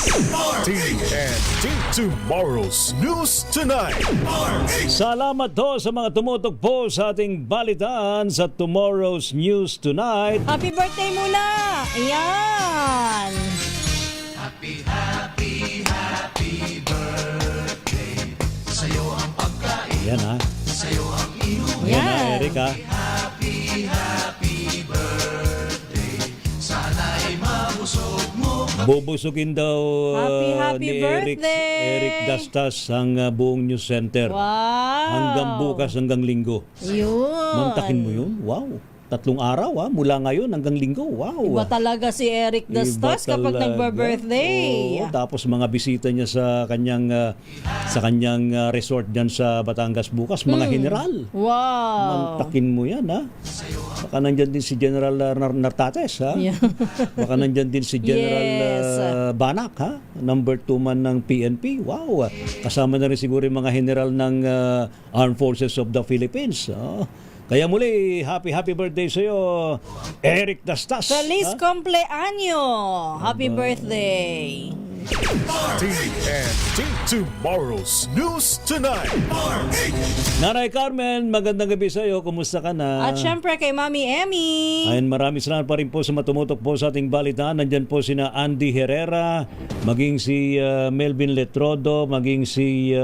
Speaker 3: TNT Tomorrow's News Tonight.
Speaker 9: Salamat do sa mga tumutugpo sa ating balitaan sa Tomorrow's News Tonight.
Speaker 14: Happy birthday muna! Ayan!
Speaker 15: Happy birthday. Sa'yo ang pagkain.
Speaker 9: Yan ha.
Speaker 15: Sa'yo ang inumin.
Speaker 9: Yan na, Eric ha.
Speaker 15: Happy birthday. Sana'y mabusog mo.
Speaker 9: Bubusugin daw
Speaker 14: Happy
Speaker 9: ni
Speaker 14: birthday!
Speaker 9: Eric Dastas ang buong news center.
Speaker 14: Wow!
Speaker 9: Hanggang bukas, hanggang linggo.
Speaker 14: Yun!
Speaker 9: Mantakin mo yun? Wow! 3 araw mula ngayon hanggang linggo. Wow!
Speaker 14: Iba talaga si Eric Dastas kapag nagbe-birthday.
Speaker 9: Oo, tapos mga bisita niya sa kanyang resort diyan sa Batangas bukas, mga general.
Speaker 14: Wow!
Speaker 9: Mantakin mo yan ha. Baka nandyan din si General Nartates ha.
Speaker 14: Yeah.
Speaker 9: Baka nandyan din si General Banak ha. Number 2 man ng PNP. Wow! Kasama na rin siguro yung mga general ng Armed Forces of the Philippines. Kaya muli, happy birthday sa iyo, Eric Dastas.
Speaker 14: Feliz cumpleaños! Happy birthday!
Speaker 3: TNT Tomorrow's News Tonight.
Speaker 9: Nanay Carmen, magandang gabi sa iyo. Kumusta ka na?
Speaker 14: At syempre kay Mami Emmy.
Speaker 9: Ayun, maraming salamat pa rin po sa matumutok po sa ating balitaan. Nandyan po sina Andy Herrera, maging si Melvin Letrodo, maging si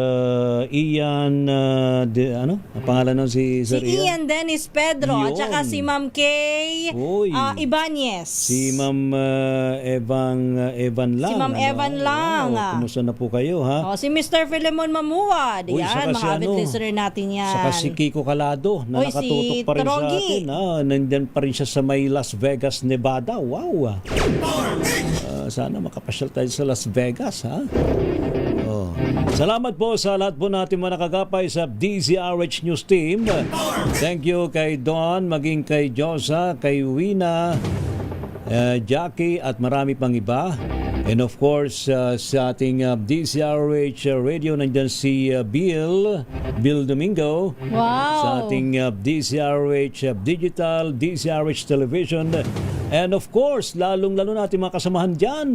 Speaker 9: Ian, ano? Ang pangalan nun si Sir
Speaker 14: Si Ian Dennis Pedro at
Speaker 9: Yun.
Speaker 14: saka si Ma'am Kay Ibanez.
Speaker 9: Si Ma'am Evan lang.
Speaker 14: Si Ma'am Evan lang.
Speaker 9: Kumusta na po kayo ha?
Speaker 14: Si Mr. Philemon Mamuad.
Speaker 9: Uy,
Speaker 14: Yan,
Speaker 9: saka si
Speaker 14: mga avid listener natin yan.
Speaker 9: Saka si Kiko Calado na
Speaker 14: Uy,
Speaker 9: nakatutok
Speaker 14: si
Speaker 9: pa rin
Speaker 14: Trogi.
Speaker 9: sa atin. Nandyan pa rin siya sa may Las Vegas, Nevada. Wow! Sana makapasyal tayo sa Las Vegas ha? Salamat po sa lahat po natin mga nakagapay sa DZRH News Team. Thank you kay Don, maging kay Josa, kay Wina, Jackie at marami pang iba. And of course, sa ating DZRH Radio, nandyan si Bill Domingo.
Speaker 14: Wow!
Speaker 9: Sa ating DZRH Digital, DZRH Television. And of course, lalong-lalo natin mga kasamahan dyan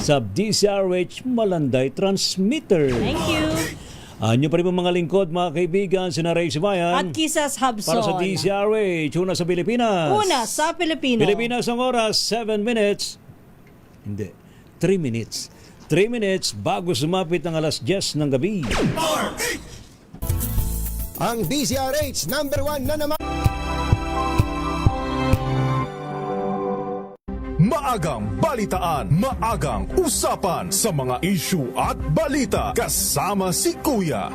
Speaker 9: sa DZRH Malanday Transmitter.
Speaker 14: Thank you.
Speaker 9: Anyo pa rin mga lingkod, mga kaibigan, sina Ray Sibayan.
Speaker 14: At Kisas Habson.
Speaker 9: Para sa DZRH, una sa Pilipinas.
Speaker 14: Una sa Pilipino.
Speaker 9: Pilipinas ang oras, 7 minutes. Hindi, 3 minutes. 3 minutes bago sumapit ang alas 10 ng gabi.
Speaker 16: Ang DZRH number 1 na naman.
Speaker 3: Maagang balitaan, maagang usapan sa mga issue at balita. Kasama si Kuya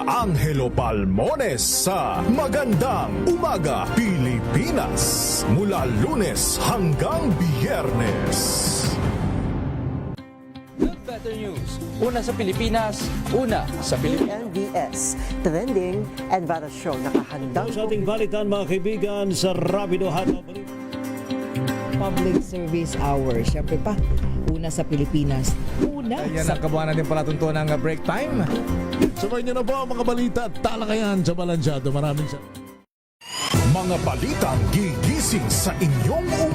Speaker 3: Angelo Palmones sa Magandang Umaga Pilipinas. Mula Lunes hanggang Biyernes.
Speaker 17: Better News. Una sa Pilipinas, una sa Pilipinas.
Speaker 18: NBS, Trending and Bara Show. Nakahandang
Speaker 9: sa ating balitaan mga kaibigan sa Rapido Hataw.
Speaker 25: Public Service Hour. Siyempre pa, una sa Pilipinas. Una
Speaker 26: Ayan ang kabuhanan din palatuntuan ng break time.
Speaker 27: Sabay niyo na po ang mga balita at talakayan sa Balansyado. Maraming salamat.
Speaker 3: Mga balitang gigising sa inyong